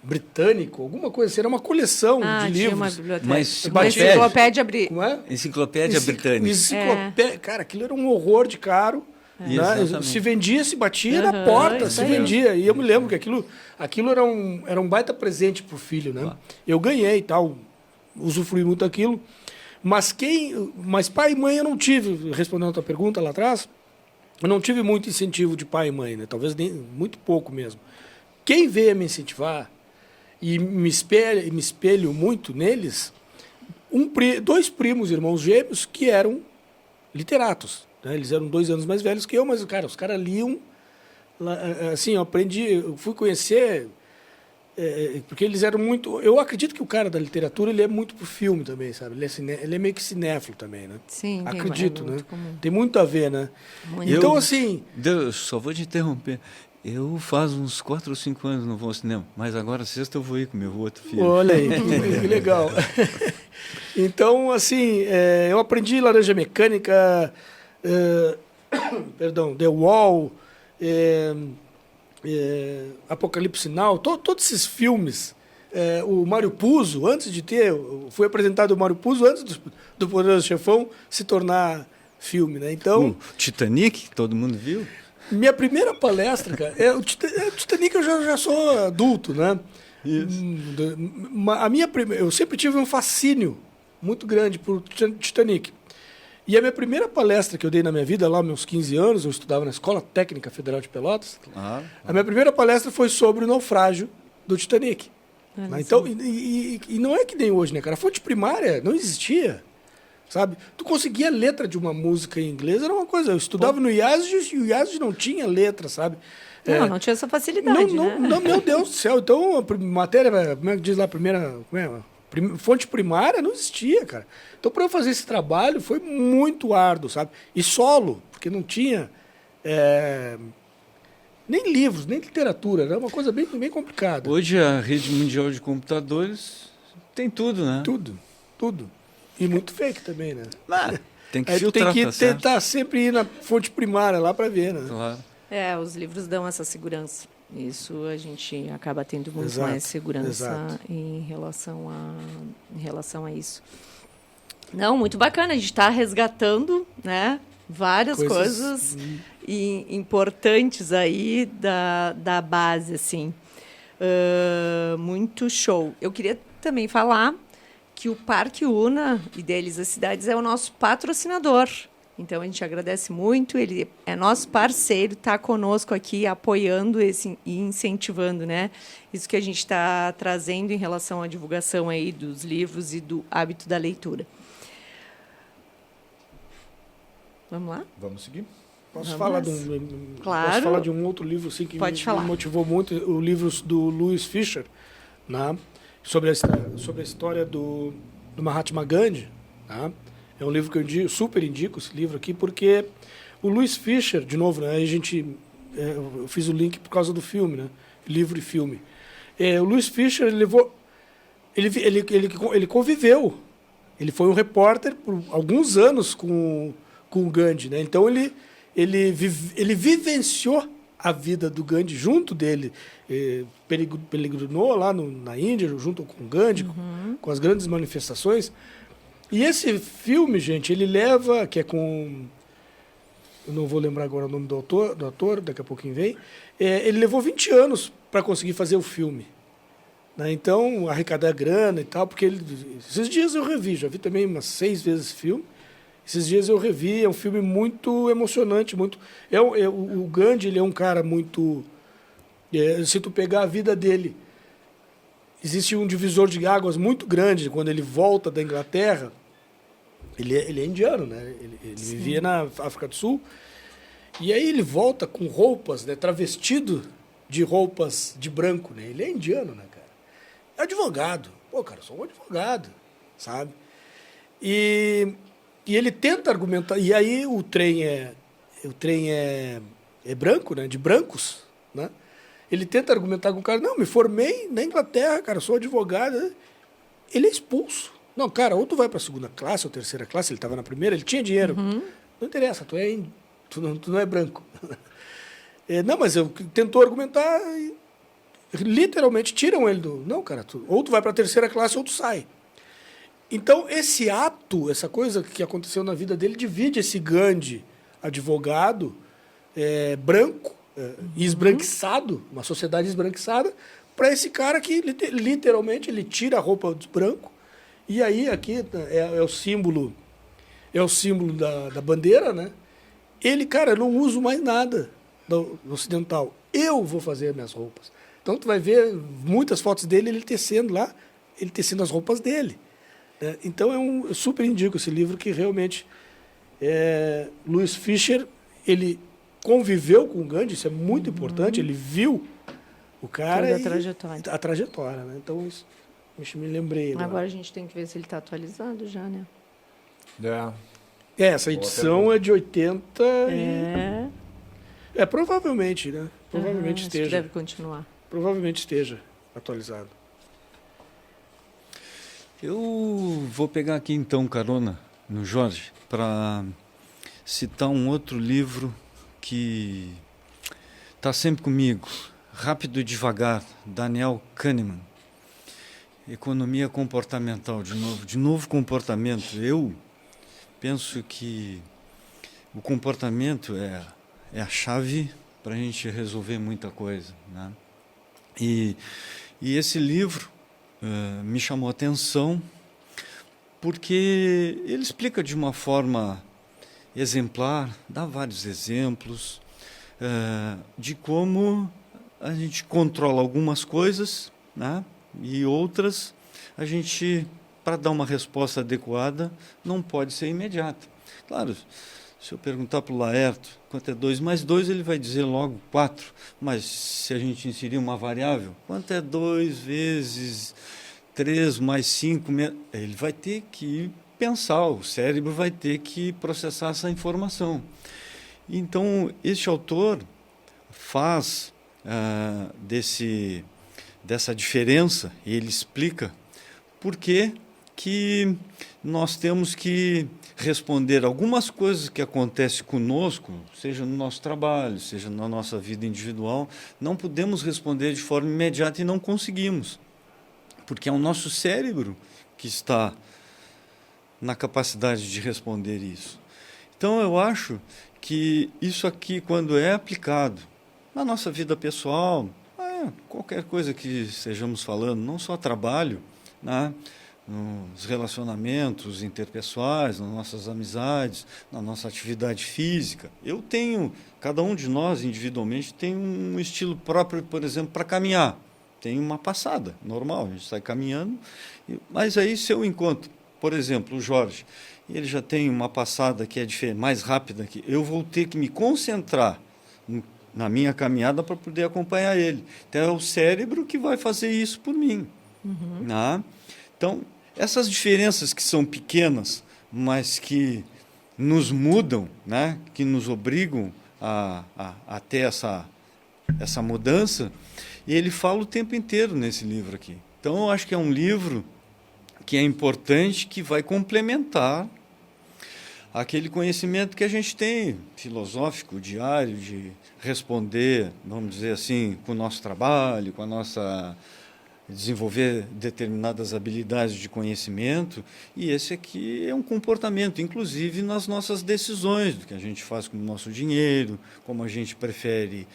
britânico, alguma coisa assim, era uma coleção de livros. Uma biblioteca. Mas enciclopédia Como é? Enciclopédia britânica. Cara, aquilo era um horror de caro. Né? Se vendia, se batia na porta, se vendia. E eu me lembro que aquilo era um baita presente pro filho, né? Eu ganhei e tal, usufrui muito daquilo. Mas pai e mãe eu não tive, respondendo a tua pergunta lá atrás, eu não tive muito incentivo de pai e mãe, né? Talvez muito pouco mesmo. Quem veio a me incentivar e me espelho muito neles, 2 primos, irmãos gêmeos, que eram literatos. Né? Eles eram 2 anos mais velhos que eu, mas, cara, os caras liam. Assim, eu fui conhecer, porque eles eram muito... Eu acredito que o cara da literatura, ele é muito pro filme também, sabe? Ele é meio que cinéfilo também, né? Sim. Acredito, né? Comum. Tem muito a ver, né? Então, assim... Deus, só vou te interromper. Eu faz uns 4 ou 5 anos não vou ao cinema, mas agora sexta eu vou ir com meu outro filho. Olha aí, que legal. Então, assim, eu aprendi Laranja Mecânica, The Wall, Apocalipse Now, todos esses filmes. O Mário Puzo, foi apresentado o Mário Puzo antes do Poderoso Chefão se tornar filme, né? Então, o Titanic, todo mundo viu? Minha primeira palestra, cara, o Titanic eu já sou adulto, né? Isso. Eu sempre tive um fascínio muito grande por Titanic. E a minha primeira palestra que eu dei na minha vida, lá meus 15 anos, eu estudava na Escola Técnica Federal de Pelotas, a minha primeira palestra foi sobre o naufrágio do Titanic. Então, e não é que nem hoje, né, cara? A fonte primária não existia. Sabe? Tu conseguia a letra de uma música em inglês, era uma coisa. Eu estudava no IASG e o IASG não tinha letra, sabe? Não tinha essa facilidade, né? Não, meu Deus do céu. Então, a matéria, como é que diz lá, fonte primária não existia, cara. Então, para eu fazer esse trabalho, foi muito árduo, sabe? E solo, porque não tinha Nem livros, nem literatura, é uma coisa bem, bem complicada. Hoje a rede mundial de computadores tem tudo, né? Tudo. E muito fake também, né? Tem que Aí tu filtrar, tem que tá certo? tentar sempre ir na fonte primária lá para ver, né? Claro. Os livros dão essa segurança. Isso a gente acaba tendo muito Exato, mais segurança exato. em relação a isso. Não, muito bacana. A gente está resgatando, né, várias coisas importantes aí da base, assim. Muito show. Eu queria também falar que o Parque Una, Idealiza Cidades, é o nosso patrocinador. Então, a gente agradece muito. Ele é nosso parceiro, está conosco aqui, apoiando e incentivando, né? Isso que a gente está trazendo em relação à divulgação aí dos livros e do hábito da leitura. Vamos lá? Vamos seguir? Posso Vamos. falar de um outro livro assim, que me motivou muito, o livro do Louis Fisher, né? sobre a história do Mahatma Gandhi. Né? É um livro que eu super indico, esse livro aqui, porque o Louis Fisher, de novo, né, eu fiz o link por causa do filme, né, livro e filme. O Louis Fisher ele conviveu, ele foi um repórter por alguns anos com o Gandhi, né? Então ele vivenciou a vida do Gandhi junto dele, peregrinou lá na Índia junto com o Gandhi, com as grandes manifestações. E esse filme, gente, ele leva, que é com... Eu não vou lembrar agora o nome do ator, daqui a pouquinho vem. Ele levou 20 anos para conseguir fazer o filme. Né? Então, arrecadar grana e tal, porque esses dias eu revi, já vi também umas 6 vezes esse filme. Esses dias eu revi, é um filme muito emocionante. O Gandhi, ele é um cara muito... se tu pegar a vida dele, existe um divisor de águas muito grande quando ele volta da Inglaterra. Ele é indiano, né? Ele vivia na África do Sul. E aí ele volta com roupas, né? Travestido de roupas de branco, né? Ele é indiano, né, cara? É advogado. Pô, cara, eu sou um advogado, sabe? E ele tenta argumentar. E aí o trem é branco, né? De brancos, né? Ele tenta argumentar com o cara. Não, me formei na Inglaterra, cara, sou advogado. Né? Ele é expulso. Não, cara, ou tu vai para a segunda classe ou terceira classe, ele estava na primeira, ele tinha dinheiro. Não interessa, tu não é branco. Não, mas tentou argumentar e literalmente tiram ele do... Não, cara, ou tu vai para a terceira classe ou tu sai. Então, esse ato, essa coisa que aconteceu na vida dele, divide esse Gandhi, advogado, branco, esbranquiçado, uma sociedade esbranquiçada, para esse cara que literalmente ele tira a roupa do branco. E aí aqui é o símbolo da bandeira, né? Ele, cara, eu não uso mais nada do ocidental. Eu vou fazer as minhas roupas. Então tu vai ver muitas fotos dele, ele tecendo as roupas dele. Né? Então eu super indico esse livro, que realmente Louis Fisher, ele conviveu com o Gandhi, isso é muito importante, ele viu o cara toda a trajetória, né? Então isso me lembrei. Agora a gente tem que ver se ele está atualizado já, né? Essa edição é de 80 provavelmente, né? Provavelmente esteja. Acho que deve continuar. Provavelmente esteja atualizado. Eu vou pegar aqui então carona no Jorge para citar um outro livro que está sempre comigo, Rápido e Devagar, Daniel Kahneman. Economia comportamental, de novo comportamento. Eu penso que o comportamento é a chave para a gente resolver muita coisa, né? E esse livro me chamou a atenção porque ele explica de uma forma exemplar, dá vários exemplos de como a gente controla algumas coisas, né? E outras a gente, para dar uma resposta adequada, não pode ser imediata. Claro, se eu perguntar para o Laerto quanto é 2 mais 2, ele vai dizer logo 4. Mas se a gente inserir uma variável, quanto é 2 vezes 3 mais 5, ele vai ter que pensar, o cérebro vai ter que processar essa informação. Então, este autor, faz dessa diferença, e ele explica por que nós temos que responder algumas coisas que acontecem conosco, seja no nosso trabalho, seja na nossa vida individual, não podemos responder de forma imediata e não conseguimos, porque é o nosso cérebro que está na capacidade de responder isso. Então, eu acho que isso aqui, quando é aplicado na nossa vida pessoal, qualquer coisa que estejamos falando, não só trabalho, né? Nos relacionamentos interpessoais, nas nossas amizades, na nossa atividade física. Cada um de nós, individualmente, tem um estilo próprio, por exemplo, para caminhar. Tem uma passada normal, a gente sai caminhando, mas aí se eu encontro, por exemplo, o Jorge, e ele já tem uma passada que é diferente, mais rápida, que eu vou ter que me concentrar na minha caminhada para poder acompanhar ele. Então, é o cérebro que vai fazer isso por mim. Né? Então, essas diferenças que são pequenas, mas que nos mudam, né? Que nos obrigam a ter essa mudança, e ele fala o tempo inteiro nesse livro aqui. Então, eu acho que é um livro que é importante, que vai complementar aquele conhecimento que a gente tem, filosófico, diário, de responder, vamos dizer assim, com o nosso trabalho, com a nossa... desenvolver determinadas habilidades de conhecimento, e esse aqui é um comportamento, inclusive nas nossas decisões, do que a gente faz com o nosso dinheiro, como a gente prefere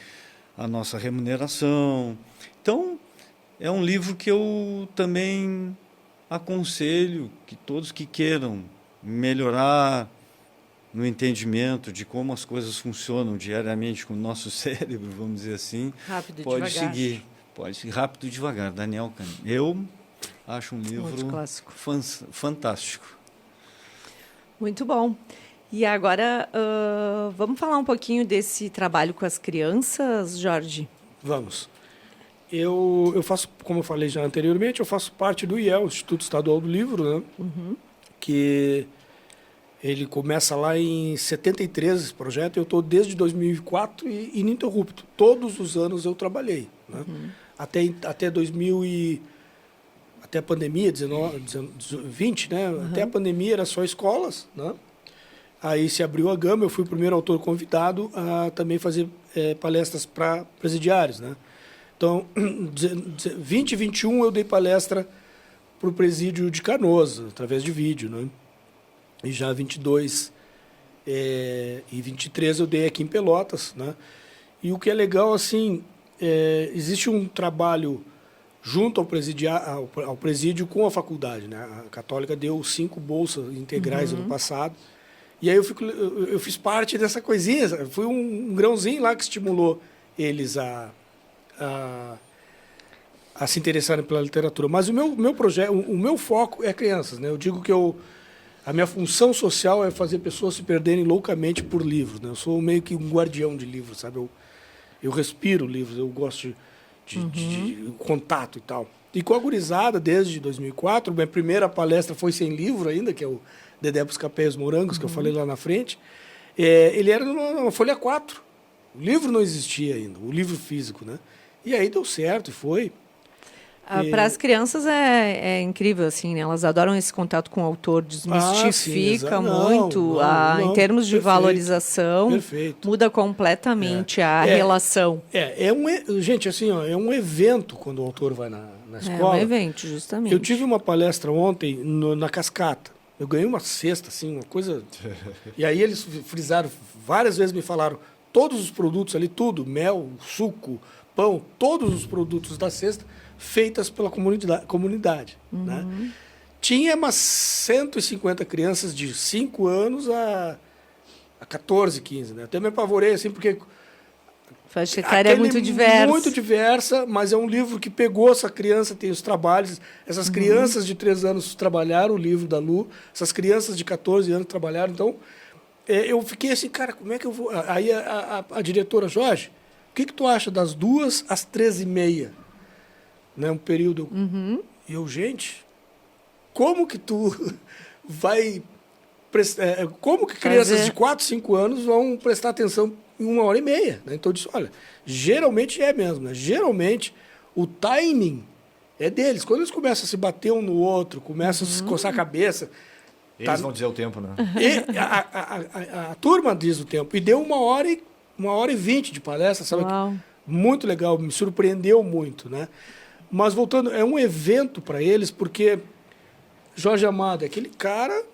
a nossa remuneração. Então, é um livro que eu também aconselho que todos que queiram melhorar no entendimento de como as coisas funcionam diariamente com o nosso cérebro, vamos dizer assim, Rápido, pode devagar. seguir. Pode ser rápido e devagar, Daniel Kahneman. Eu acho um livro Muito clássico. fantástico. Muito bom. E agora, vamos falar um pouquinho desse trabalho com as crianças, Jorge? Vamos. Eu faço, como eu falei já anteriormente, eu faço parte do IEL, Instituto Estadual do Livro, né? Que ele começa lá em 73, esse projeto. Eu estou desde 2004 e ininterrupto. Todos os anos eu trabalhei, né? Até 2000 até a pandemia, 20, né? Até a pandemia era só escolas, né? Aí se abriu a gama, eu fui o primeiro autor convidado a também fazer palestras para presidiários, né? Então, 20 e 21 eu dei palestra para o presídio de Canoas, através de vídeo, né? E já 22 e 23 eu dei aqui em Pelotas, né? E o que é legal, assim, existe um trabalho junto ao presídio com a faculdade, né? A Católica deu 5 bolsas integrais ano passado. E aí eu fiz parte dessa coisinha. Fui um grãozinho lá que estimulou eles a se interessarem pela literatura. Mas o meu projeto, o meu foco é crianças, né? Eu digo que a minha função social é fazer pessoas se perderem loucamente por livros, né? Eu sou meio que um guardião de livros, sabe? Eu respiro livros, eu gosto de contato e tal. E com a gurizada, desde 2004, minha primeira palestra foi sem livro ainda, que é o Dedé Buscapé e os Morangos, que eu falei lá na frente. Ele era numa folha 4. O livro não existia ainda, o livro físico, né? E aí deu certo, e foi. Para as crianças é incrível, assim, né? Elas adoram esse contato com o autor, desmistifica muito, em termos de perfeito, valorização, perfeito. Muda completamente a relação. Gente, assim, ó, é um evento quando o autor vai na escola. É um evento, justamente. Eu tive uma palestra ontem na Cascata. Eu ganhei uma cesta, assim, uma coisa... E aí eles frisaram, várias vezes me falaram, todos os produtos ali, tudo, mel, suco, pão, todos os produtos da cesta, feitas pela comunidade. Né? Tinha umas 150 crianças de 5 anos a 14, 15. Né? Até me apavorei, assim, porque... A faixa etária é muito diversa. Muito diversa, mas é um livro que pegou essa criança, tem os trabalhos. Essas crianças de 3 anos trabalharam o livro da Lu, essas crianças de 14 anos trabalharam. Então, eu fiquei assim, cara, como é que eu vou... Aí a diretora, Jorge, o que tu acha das 2 às 13h30? Né, um período... E eu, gente, como que tu vai... como que crianças de 4, 5 anos vão prestar atenção em 1h30. Né? Então eu disse, olha, geralmente é mesmo, né? Geralmente o timing é deles. Quando eles começam a se bater um no outro, começam a se coçar a cabeça... Eles vão dizer o tempo, né? E a turma diz o tempo. E deu 1h20 de palestra, sabe? Uau. Muito legal, me surpreendeu muito, né? Mas voltando, é um evento para eles, porque Jorge Amado é aquele cara,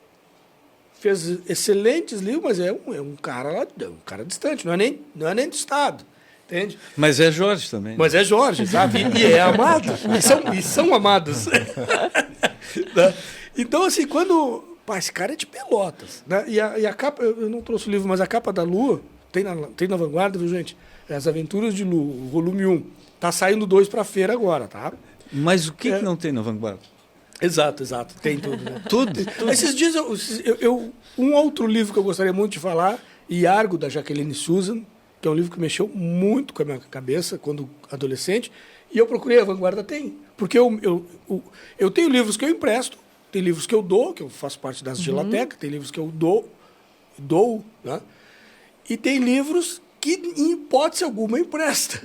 fez excelentes livros, mas é um cara lá, é um cara distante, não é nem do Estado, entende? Mas é Jorge também. Mas é Jorge, sabe? E é amado. E são amados. Né? Então, assim, quando... Pá, esse cara é de Pelotas. Né? E a capa, eu não trouxe o livro, mas a capa da Lua, tem na Vanguarda, viu, gente? As Aventuras de Lu, o volume 1. Tá saindo 2 para feira agora, tá? Mas o que não tem na Vanguarda? Exato. Tem tudo, né? Tudo. Esses dias, um outro livro que eu gostaria muito de falar, Iargo, da Jaqueline Susan, que é um livro que mexeu muito com a minha cabeça quando adolescente, e eu procurei, a Vanguarda tem. Porque eu tenho livros que eu empresto, tem livros que eu dou, que eu faço parte das Gilateca, tem livros que eu dou, né? E tem livros que, em hipótese alguma, empresta.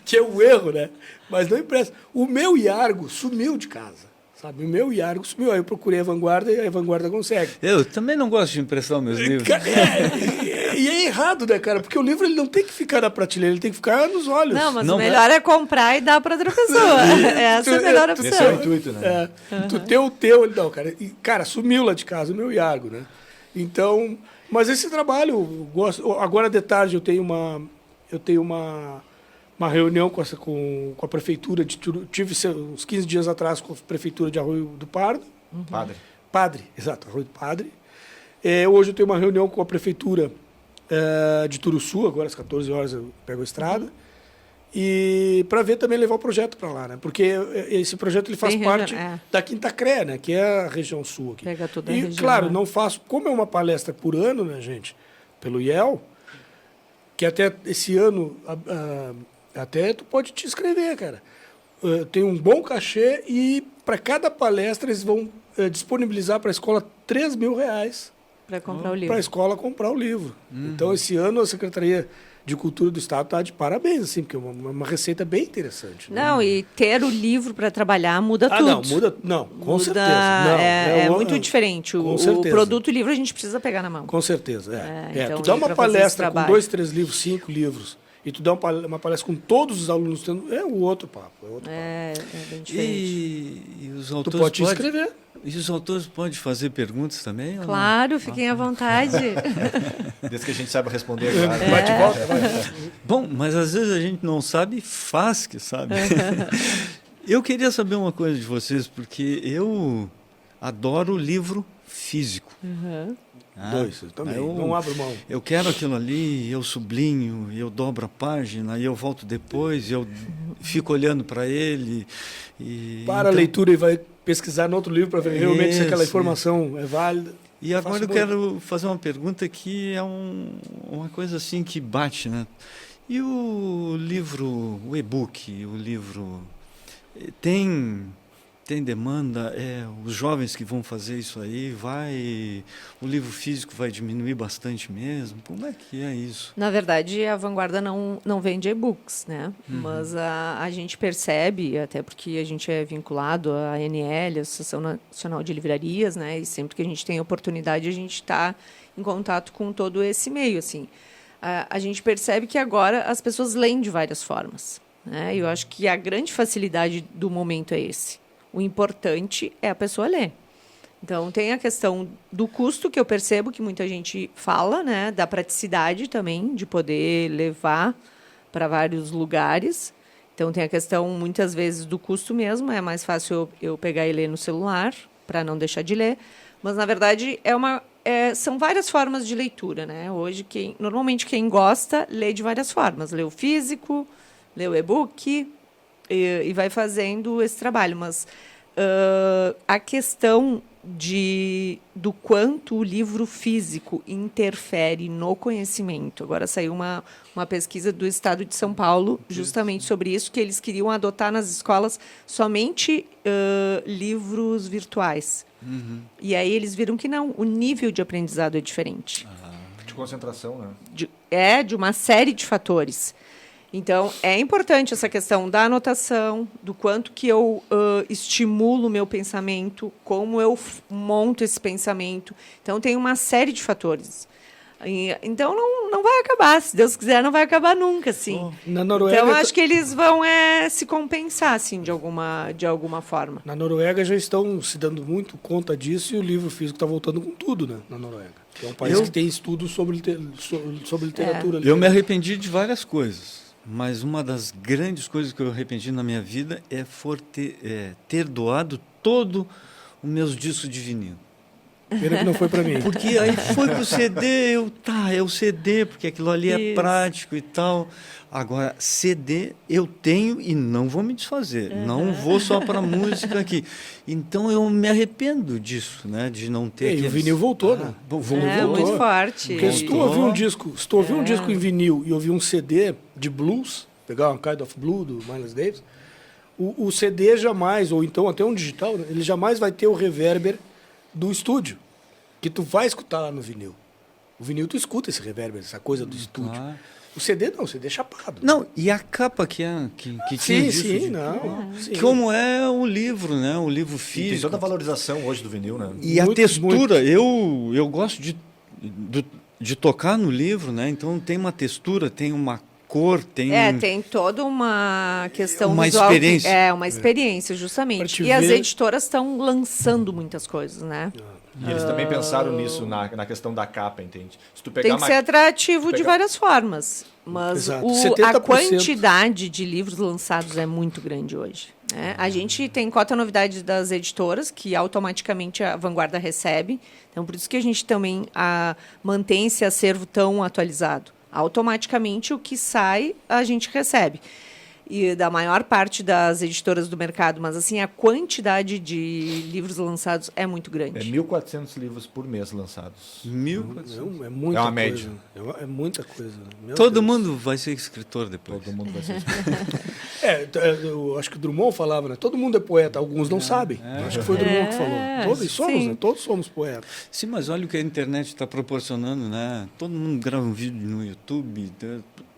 Que é um erro, né? Mas não empresta. O meu Iargo sumiu de casa, sabe? O meu Iargo sumiu. Aí eu procurei a Vanguarda e a Vanguarda consegue. Eu também não gosto de emprestar os meus livros. E é errado, né, cara? Porque o livro ele não tem que ficar na prateleira, ele tem que ficar nos olhos. Não, mas Não, o melhor é comprar e dar para outra pessoa. Essa é a melhor Esse é o opção. intuito, né? Tu ter o teu, ele não, cara. E, cara, sumiu lá de casa o meu Iargo, né? Então, mas esse trabalho, eu gosto. Agora de tarde eu tenho uma reunião com a prefeitura de tive uns 15 dias atrás com a prefeitura de Arroio do Pardo. Padre, exato, Arroio do Padre. Hoje eu tenho uma reunião com a prefeitura de Turuçu, agora às 14 horas eu pego a estrada. E para ver também levar o projeto para lá, né? Porque esse projeto ele faz Tem parte região, da Quinta CRE, né? Que é a região sul aqui. Pega toda a E, região, claro, né? não faço... Como é uma palestra por ano, né, gente? Pelo IEL, que até esse ano... até tu pode te inscrever, cara. Tem um bom cachê e para cada palestra eles vão disponibilizar para a escola R$3.000 Para comprar o livro. para a escola comprar o livro. Então, esse ano a Secretaria de Cultura do Estado está de parabéns, assim, porque é uma receita bem interessante. Né? Não, e ter o livro para trabalhar muda tudo. Não, muda. Não, com Muda, certeza. Não, é muito diferente. com O certeza. produto livro a gente precisa pegar na mão. Com certeza, Então, tu dá ir uma pra fazer esse palestra com trabalho. 2, 3 livros, 5 livros, e tu dá uma palestra com todos os alunos, é o outro papo. É bem diferente. E os Tu autores pode te inscrever. E os autores podem fazer perguntas também? ou não? Claro, fiquem à vontade. Desde que a gente saiba responder, claro. Bate e volta, vai. Bom, mas às vezes a gente não sabe, faz que sabe. Eu queria saber uma coisa de vocês, porque eu adoro livro físico. Dois, eu também. Não abro mão. Eu quero aquilo ali, eu sublinho, eu dobro a página, e eu volto depois, eu fico olhando para ele. Para a leitura e vai pesquisar no outro livro para ver realmente se aquela Isso, informação é válida. E agora Faço eu quero fazer uma pergunta que é uma coisa assim que bate, né? E o livro, o e-book, o livro, tem demanda? Os jovens que vão fazer isso aí, o livro físico vai diminuir bastante mesmo? Como é que é isso? Na verdade, a Vanguarda não vende e-books, né? Mas a gente percebe, até porque a gente é vinculado à ANL, a Associação Nacional de Livrarias, né? E sempre que a gente tem oportunidade, a gente está em contato com todo esse meio, assim. A gente percebe que agora as pessoas leem de várias formas, né? E eu acho que a grande facilidade do momento é esse. O importante é a pessoa ler. Então, tem a questão do custo, que eu percebo que muita gente fala, né? Da praticidade também, de poder levar para vários lugares. Então, tem a questão, muitas vezes, do custo mesmo. É mais fácil eu pegar e ler no celular, para não deixar de ler. Mas, na verdade, são várias formas de leitura, né? Hoje, normalmente, quem gosta, lê de várias formas. Lê o físico, lê o e-book e vai fazendo esse trabalho. Mas a questão do quanto o livro físico interfere no conhecimento. Agora saiu uma pesquisa do Estado de São Paulo justamente sobre isso, que eles queriam adotar nas escolas somente livros virtuais. E aí eles viram que não, o nível de aprendizado é diferente. concentração, né? De uma série de fatores. Então, é importante essa questão da anotação, do quanto que eu estimulo o meu pensamento, como eu monto esse pensamento. Então, tem uma série de fatores. Então, não vai acabar. Se Deus quiser, não vai acabar nunca, assim. Na Noruega, Então, acho que eles vão se compensar, assim, de alguma forma. na Noruega já estão se dando muito conta disso e o livro físico está voltando com tudo, né, na Noruega. É um país que tem estudos sobre literatura. Eu me arrependi de várias coisas, mas uma das grandes coisas que eu arrependi na minha vida é ter doado todo os meus discos de vinil. Pena que não foi para mim. Porque aí foi pro CD, é o CD, porque aquilo ali é Isso. prático e tal. Agora, CD eu tenho e não vou me desfazer. Não vou só para música aqui. Então eu me arrependo disso, né? De não ter. E o vinil voltou, né? Voltou. Muito forte. Porque se tu ouvir um disco em vinil e ouvir um CD de blues, pegar uma Kind of Blue do Miles Davis, o CD jamais, ou então até um digital, né, ele jamais vai ter o reverber do estúdio, que tu vai escutar lá no vinil. O vinil tu escuta esse reverber, essa coisa do estúdio. Ah. O CD não, o CD é chapado. Não, e a capa que tinha disso, Sim. como é o livro, né? O livro E físico. tem toda a valorização hoje do vinil, né? E a Muito, textura, eu gosto de tocar no livro, né? Então tem uma textura, tem uma cor, tem... Tem toda uma questão Uma visual. experiência. Uma experiência, Pra justamente. te E as ver- editoras estão lançando muitas coisas, né? E eles também pensaram nisso na questão da capa, entende? Se tu pegar Tem que ser atrativo de pegar- várias formas. Mas Exato. a 70%. quantidade de livros lançados é muito grande hoje, né? A gente tem cota novidade das editoras, que automaticamente a Vanguarda recebe. Então, por isso que a gente também mantém esse acervo tão atualizado. Automaticamente, o que sai, a gente recebe. E da maior parte das editoras do mercado, mas assim, a quantidade de livros lançados é muito grande. 1.400 livros por mês lançados. É muita É uma coisa. média. É muita coisa. Meu Todo Deus. mundo vai ser escritor depois. Todo mundo vai ser Eu acho que o Drummond falava, né? Todo mundo é poeta, alguns não sabem. Acho que foi o Drummond que falou. Todos somos, sim. né? Todos somos poetas. Sim, mas olha o que a internet está proporcionando, né? Todo mundo grava um vídeo no YouTube,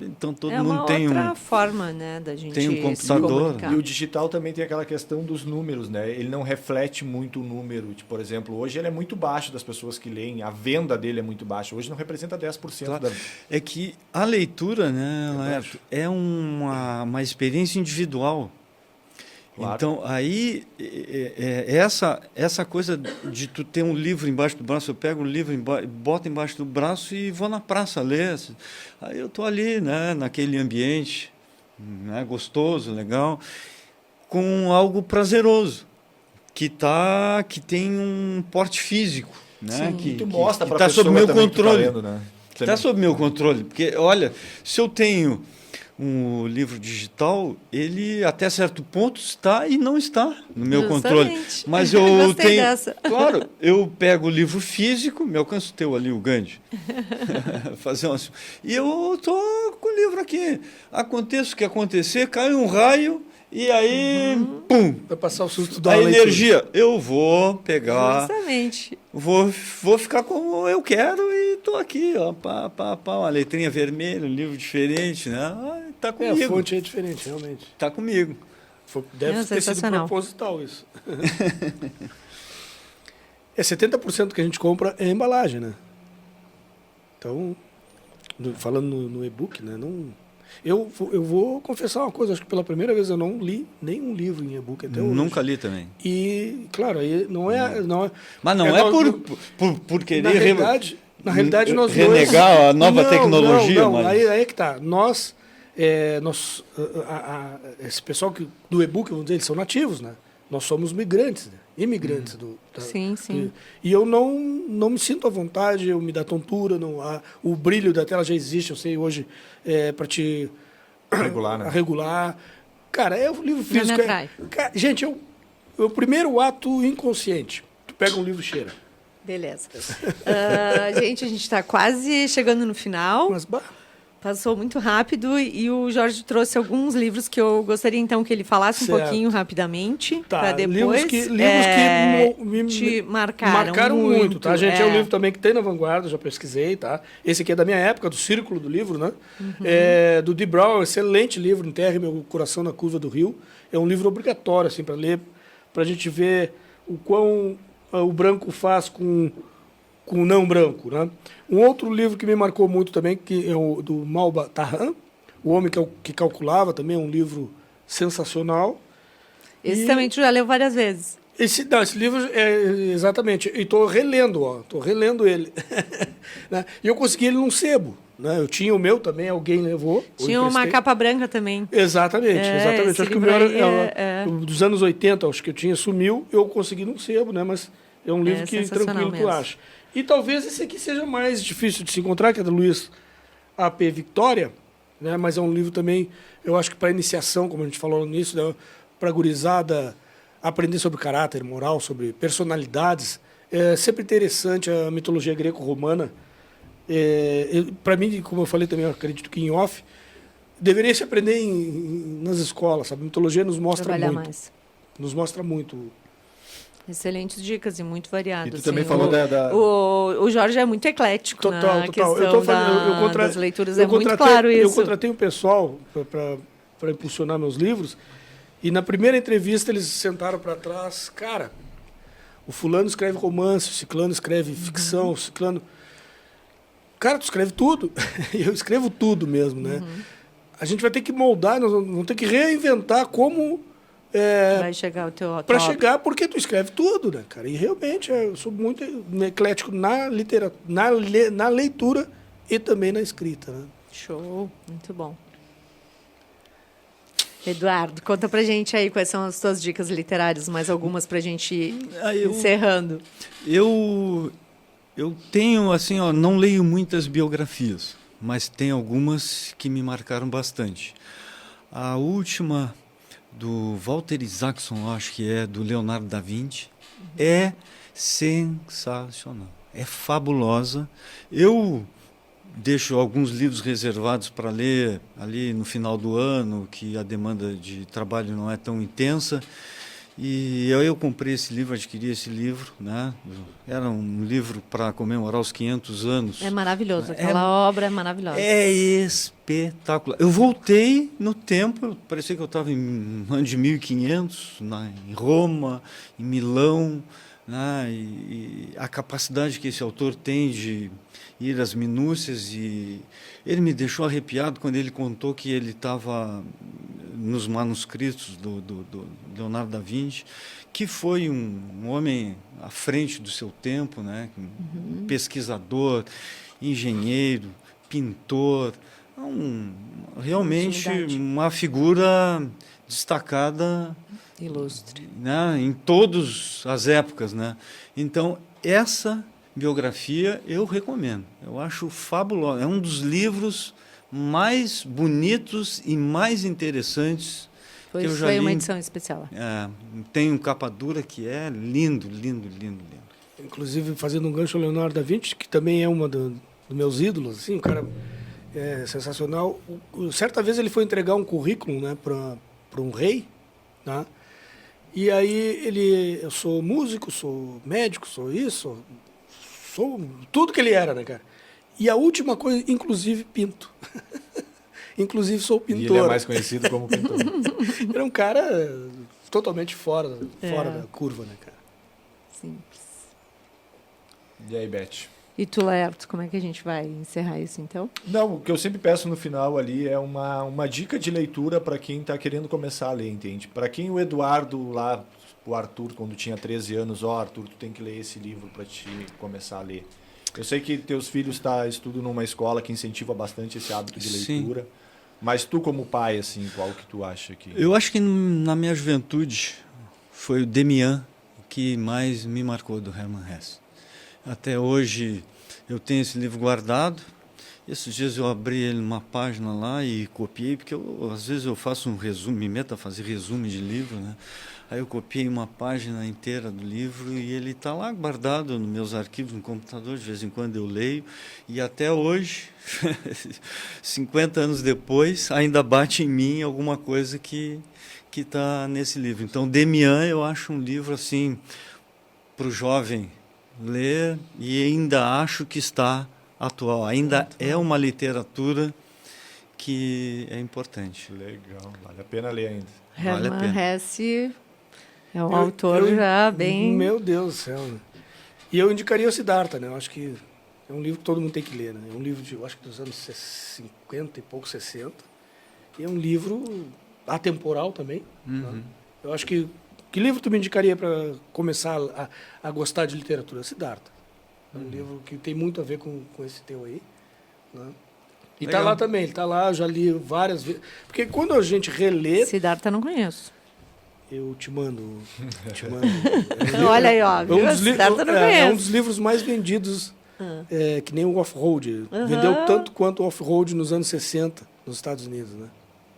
então todo É mundo uma tem outra forma, né, da gente tem um se computador. comunicar. E o digital também tem aquela questão dos números, né? Ele não reflete muito o número. Tipo, por exemplo, hoje ele é muito baixo das pessoas que leem, a venda dele é muito baixa. Hoje não representa 10% Claro. da... É que a leitura, né, Laerto, é uma experiência individual. Claro. Então, aí, essa coisa de tu ter um livro embaixo do braço, eu pego o livro, boto embaixo do braço e vou na praça ler. Aí eu estou ali, né, naquele ambiente, né, gostoso, legal, com algo prazeroso, que tem um porte físico. Né, Sim. que tu mostra para tá sob meu também que tu controle. Tá lendo, né? Está sob meu controle, porque, olha, se eu tenho um livro digital, ele até certo ponto está e não está no meu controle. Justamente. Mas eu Gostei tenho... dessa. Claro, eu pego o livro físico, me alcança o teu ali, o Gandhi. Fazer e eu estou com o livro aqui. Aconteça o que acontecer, cai um raio e aí, pum, Vai passar o susto da a leitura. energia. Eu vou pegar... Justamente. Vou ficar como eu quero e estou aqui, ó, uma letrinha vermelha, um livro diferente, né? Tá É, comigo. a fonte é diferente, realmente. Tá comigo. Deve ter sido sensacional. proposital isso. 70% que a gente compra é embalagem, né? Então, falando no e-book, né? Eu vou confessar uma coisa, acho que pela primeira vez eu não li nenhum livro em e-book até hoje. Nunca li também. E, claro, aí não é... Mas não é, por querer na realidade, nós renegar dois, a nova tecnologia. Não, mas... aí é que tá. Esse pessoal do e-book, vamos dizer, eles são nativos, né? Nós somos migrantes, né? Imigrantes. Sim, sim. E eu não me sinto à vontade, eu me dá tontura, o brilho da tela já existe, eu sei hoje, para te Regular, né? regular. Cara, é o livro Não físico. me atrai. Gente, o primeiro ato inconsciente. Tu pega um livro e cheira. Beleza. Gente, a gente está quase chegando no final. Mas, Passou muito rápido e o Jorge trouxe alguns livros que eu gostaria então que ele falasse um Certo. pouquinho rapidamente, Tá, para depois livros que te marcaram muito, tá, gente? É um é. livro também que tem na Vanguarda, já pesquisei, tá? Esse aqui é da minha época, do Círculo do Livro, né? Do Dee Brown, excelente livro, Enterre Meu Coração na Curva do Rio. É um livro obrigatório, assim, para ler, para a gente ver o quão o branco faz com o não branco, né? Um outro livro que me marcou muito também, que é o do Malba Tahan, O Homem que Calculava, também é um livro sensacional. Esse E- também tu já leu várias vezes. Esse livro é exatamente, e estou relendo ele. Né? E eu consegui ele num sebo. Né? Eu tinha o meu também, alguém levou. eu Tinha uma emprestei. capa branca também. Exatamente, É, exatamente. esse Acho que o livro meu aí dos anos 80, acho que eu tinha, sumiu, eu consegui num sebo, né? Mas é um livro que sensacional tranquilo tu mesmo. acha. E talvez esse aqui seja mais difícil de se encontrar, que é do Luiz A.P. Victoria, né? Mas é um livro também, eu acho que para iniciação, como a gente falou no início, né? Para gurizada aprender sobre caráter, moral, sobre personalidades. É sempre interessante a mitologia greco-romana. Para mim, como eu falei também, eu acredito que em off, deveria se aprender nas escolas, sabe? A mitologia nos mostra Trabalhar muito. mais. Nos mostra muito. Excelentes dicas e muito variado. E tu assim. também falou da... O Jorge é muito eclético Total, na total. questão das leituras. É muito claro Eu isso. contratei um pessoal para impulsionar meus livros, e na primeira entrevista eles sentaram para trás. Cara, o fulano escreve romance, o ciclano escreve ficção, o ciclano... Cara, tu escreve tudo. Eu escrevo tudo mesmo, né? A gente vai ter que moldar, nós vamos ter que reinventar como... Vai chegar o teu Para top. chegar, porque tu escreve tudo, né, cara? E realmente eu sou muito eclético na literatura, na leitura e também na escrita, né? Show, muito bom. Eduardo, conta pra gente aí quais são as tuas dicas literárias, mais algumas pra gente ir encerrando. Eu tenho, assim, ó, não leio muitas biografias, mas tem algumas que me marcaram bastante. A última, do Walter Isaacson, acho que é, do Leonardo da Vinci, é sensacional, é fabulosa. Eu deixo alguns livros reservados para ler ali no final do ano, que a demanda de trabalho não é tão intensa. E eu comprei esse livro, adquiri esse livro, né? Era um livro para comemorar os 500 anos. É maravilhoso, aquela obra é maravilhosa. É espetacular. Eu voltei no tempo, parecia que eu estava em ano de 1500, em Roma, em Milão, né? E a capacidade que esse autor tem de ir às minúcias, e ele me deixou arrepiado quando ele contou que ele estava nos manuscritos do Leonardo da Vinci, que foi um homem à frente do seu tempo, né? Pesquisador, engenheiro, pintor, realmente uma figura destacada, Ilustre. né? Em todas as épocas, né? Então, essa biografia eu recomendo, eu acho fabulosa, é um dos livros mais bonitos e mais interessantes que eu já Foi li. uma edição especial. Tem um capa dura que é lindo, lindo, lindo, lindo. Inclusive, fazendo um gancho ao Leonardo da Vinci, que também é uma dos meus ídolos, assim, um cara sensacional. Certa vez ele foi entregar um currículo, né, para um rei, né? E aí eu sou músico, sou médico, sou isso, sou tudo que ele era, né, cara? E a última coisa, inclusive, pinto. Inclusive, sou pintor. E ele é mais conhecido como pintor. Era um cara totalmente fora da curva, né, cara? Simples. E aí, Beth? E tu, Laerto, como é que a gente vai encerrar isso, então? Não, o que eu sempre peço no final ali é uma dica de leitura para quem está querendo começar a ler, entende? Para quem o Eduardo lá, o Arthur, quando tinha 13 anos, Arthur, tu tem que ler esse livro para te começar a ler. Eu sei que teus filhos estudam numa escola que incentiva bastante esse hábito de leitura, mas tu como pai, assim, qual que tu acha que... Eu acho que na minha juventude foi o Demian que mais me marcou, do Hermann Hesse. Até hoje eu tenho esse livro guardado. Esses dias eu abri ele numa página lá e copiei, porque às vezes eu faço um resumo, me meto a fazer resumo de livro, né? Aí eu copiei uma página inteira do livro e ele está lá guardado nos meus arquivos no computador, de vez em quando eu leio, e até hoje, 50 anos depois, ainda bate em mim alguma coisa que está nesse livro. Então, Demian, eu acho um livro assim para o jovem ler e ainda acho que está atual. Ainda é uma literatura que é importante. Legal, vale a pena ler ainda. Vale a Hermann pena. Hesse é um autor já bem... Meu Deus do céu, né? E eu indicaria o Siddhartha, né? Eu acho que é um livro que todo mundo tem que ler, né? É um livro eu acho que dos anos 50 e pouco, 60. E é um livro atemporal também. Né? Eu acho que livro tu me indicaria para começar a gostar de literatura? Siddhartha. É um livro que tem muito a ver com esse teu aí. Né? E está lá também, ele está lá, eu já li várias vezes. Porque quando a gente relê... Siddhartha não conheço. Eu te mando. Olha aí, ó. Siddhartha não conheço. É um dos livros mais vendidos, que nem o Off-Road. Vendeu tanto quanto o Off-Road nos anos 60, nos Estados Unidos. Né?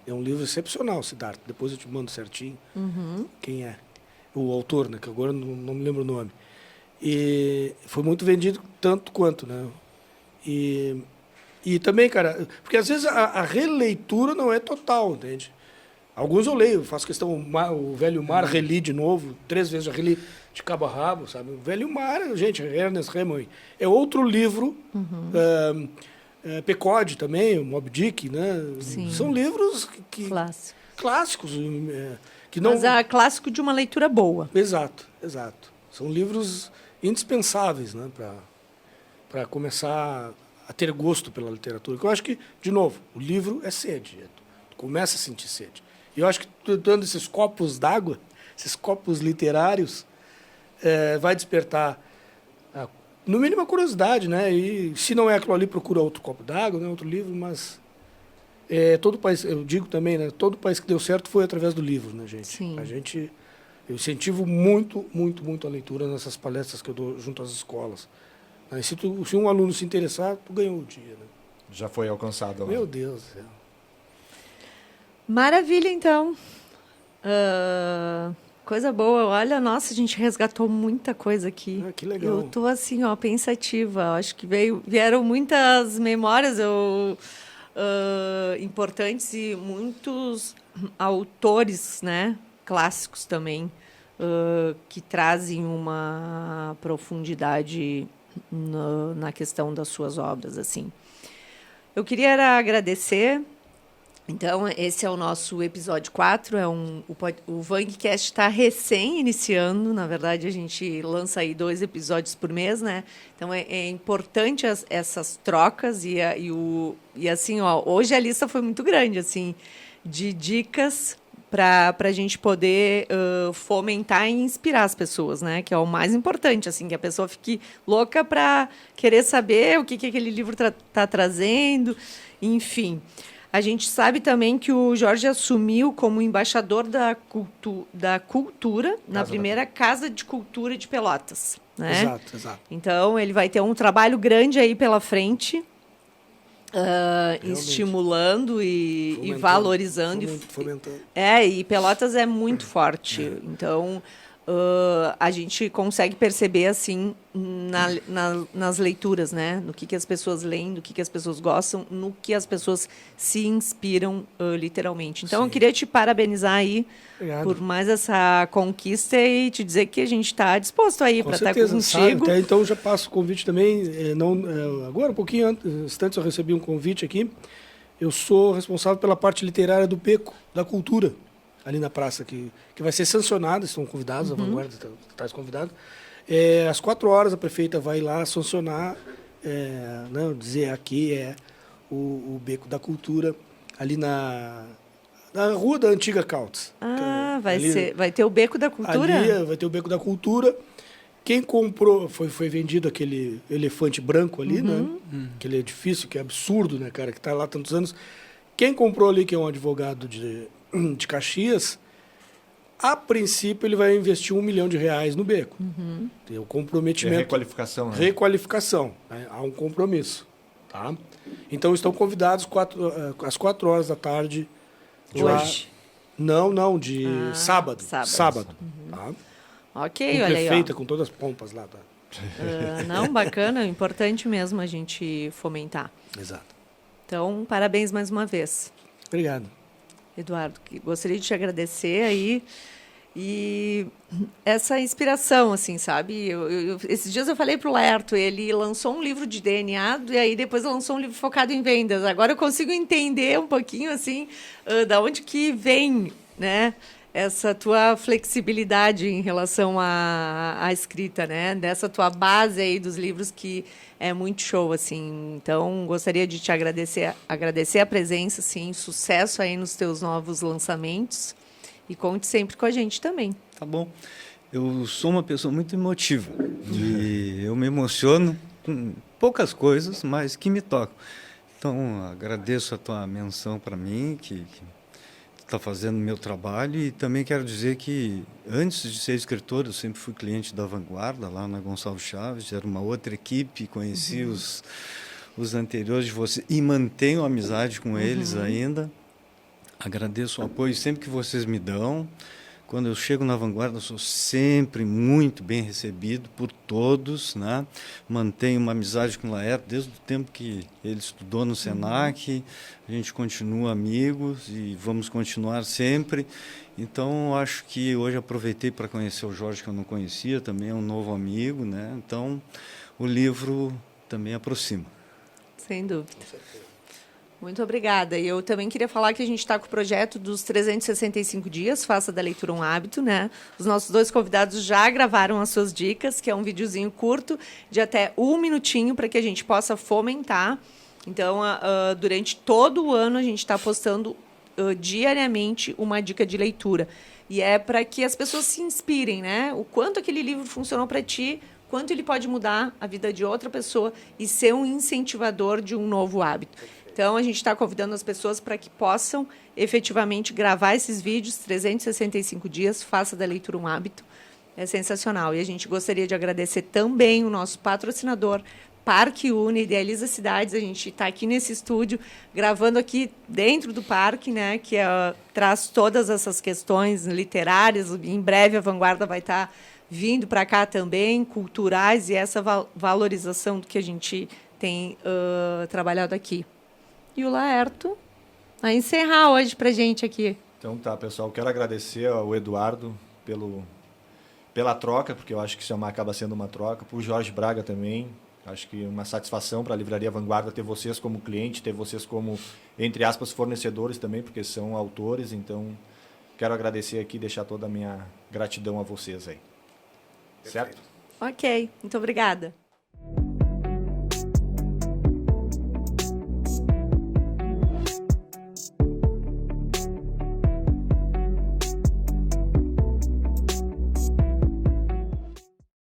É um livro excepcional, Siddhartha. Depois eu te mando certinho quem é. O autor, né? Que agora não me lembro o nome. E foi muito vendido tanto quanto, né? E também, cara, porque às vezes a releitura não é total, entende? Alguns eu leio, faço questão, o Velho Mar, reli de novo, 3 vezes já reli de cabo a rabo, sabe? O Velho Mar, gente, Ernest Hemingway, é outro livro, Pequod também, o Moby Dick, né? Sim. São livros clássicos. Que não... Mas é clássico de uma leitura boa. Exato. São livros indispensáveis, né? Para começar a ter gosto pela literatura. Eu acho que, de novo, o livro é sede. Tu começa a sentir sede. E eu acho que tu dando esses copos d'água, esses copos literários, vai despertar, no mínimo, a curiosidade, né? E se não é aquilo ali, procura outro copo d'água, né? Outro livro, mas todo país, eu digo também, né? Todo país que deu certo foi através do livro, né, gente? Sim. Eu incentivo muito, muito, muito a leitura nessas palestras que eu dou junto às escolas. Se um aluno se interessar, tu ganhou o dia, né? Já foi alcançado lá. Meu Deus do céu. Maravilha, então. Coisa boa. Olha, nossa, a gente resgatou muita coisa aqui. Que legal. Eu tô assim, ó, pensativa. Acho que vieram muitas memórias importantes e muitos autores, né, clássicos também, que trazem uma profundidade na questão das suas obras, assim. Eu queria agradecer. Então, esse é o nosso episódio 4. O Vangcast está recém-iniciando. Na verdade, a gente lança aí 2 episódios por mês, né? Então, é importante essas trocas. E assim, ó, hoje a lista foi muito grande, assim, de dicas para a gente poder fomentar e inspirar as pessoas, né? Que é o mais importante, assim, que a pessoa fique louca para querer saber o que aquele livro está trazendo, enfim. A gente sabe também que o Jorge assumiu como embaixador da cultura na primeira Casa de Cultura de Pelotas, né? Exato. Então, ele vai ter um trabalho grande aí pela frente, estimulando e valorizando. Fomentando. E Pelotas é muito forte. Então, a gente consegue perceber, assim, nas leituras, né? No que as pessoas leem, do que as pessoas gostam, no que as pessoas se inspiram, literalmente. Então, eu queria te parabenizar aí por mais essa conquista e te dizer que a gente está disposto aí para estar contigo. Até então, já passo o convite também. Agora, um pouquinho antes, eu recebi um convite aqui. Eu sou responsável pela parte literária do Beco da Cultura, ali na praça, que vai ser sancionada, estão convidados, a Vanguarda está convidado. Às 4 horas a prefeita vai lá sancionar, dizer aqui o Beco da Cultura, ali na rua da antiga Cautes. Vai ter o Beco da Cultura? Ali vai ter o Beco da Cultura. Quem comprou, foi vendido aquele elefante branco ali, né? Aquele edifício que é absurdo, né, cara, que está lá há tantos anos. Quem comprou ali, que é um advogado de Caxias, a princípio ele vai investir R$1 milhão no Beco. Tem o comprometimento. Requalificação, né? Requalificação. Né? Há um compromisso. Tá? Então estão convidados às 4 horas da tarde. Hoje. Não, de sábado. sábado. Tá? Ok, Com olha aí. prefeita, com todas as pompas lá. Tá? Não, bacana, importante mesmo a gente fomentar. Exato. Então, parabéns mais uma vez. Obrigado. Eduardo, gostaria de te agradecer aí e essa inspiração, assim, sabe? Esses dias eu falei para o Laerto, ele lançou um livro de DNA e aí depois lançou um livro focado em vendas. Agora eu consigo entender um pouquinho, assim, da onde que vem, né? Essa tua flexibilidade em relação à escrita, né? Dessa tua base aí dos livros que é muito show, assim. Então, gostaria de te agradecer a presença, assim, sucesso aí nos teus novos lançamentos e conte sempre com a gente também. Tá bom. Eu sou uma pessoa muito emotiva e eu me emociono com poucas coisas, mas que me tocam. Então, agradeço a tua menção para mim, que está fazendo o meu trabalho, e também quero dizer que antes de ser escritor eu sempre fui cliente da Vanguarda lá na Gonçalves Chaves, era uma outra equipe, conheci os anteriores de você e mantenho amizade com eles ainda. Agradeço o apoio sempre que vocês me dão. Quando eu chego na Vanguarda, eu sou sempre muito bem recebido por todos, né? Mantenho uma amizade com o Laerto desde o tempo que ele estudou no Senac. A gente continua amigos e vamos continuar sempre. Então, acho que hoje aproveitei para conhecer o Jorge, que eu não conhecia, também é um novo amigo, né? Então, o livro também aproxima. Sem dúvida. Muito obrigada. E eu também queria falar que a gente está com o projeto dos 365 dias, faça da leitura um hábito, né? Os nossos 2 convidados já gravaram as suas dicas, que é um videozinho curto de até 1 minutinho para que a gente possa fomentar. Então, durante todo o ano, a gente está postando diariamente uma dica de leitura. E é para que as pessoas se inspirem, né? O quanto aquele livro funcionou para ti, quanto ele pode mudar a vida de outra pessoa e ser um incentivador de um novo hábito. Então, a gente está convidando as pessoas para que possam efetivamente gravar esses vídeos, 365 dias, faça da leitura um hábito. É sensacional. E a gente gostaria de agradecer também o nosso patrocinador, Parque Uni, Idealiza Cidades. A gente está aqui nesse estúdio, gravando aqui dentro do parque, né, que traz todas essas questões literárias. Em breve, a Vanguarda vai estar vindo para cá também, culturais, e essa valorização do que a gente tem trabalhado aqui. E o Laerto vai encerrar hoje para a gente aqui. Então tá, pessoal. Quero agradecer ao Eduardo pela troca, porque eu acho que isso acaba sendo uma troca. Para o Jorge Braga também. Acho que uma satisfação para a Livraria Vanguarda ter vocês como cliente, ter vocês como, entre aspas, fornecedores também, porque são autores. Então, quero agradecer aqui e deixar toda a minha gratidão a vocês aí. Certo? Ok, muito obrigada.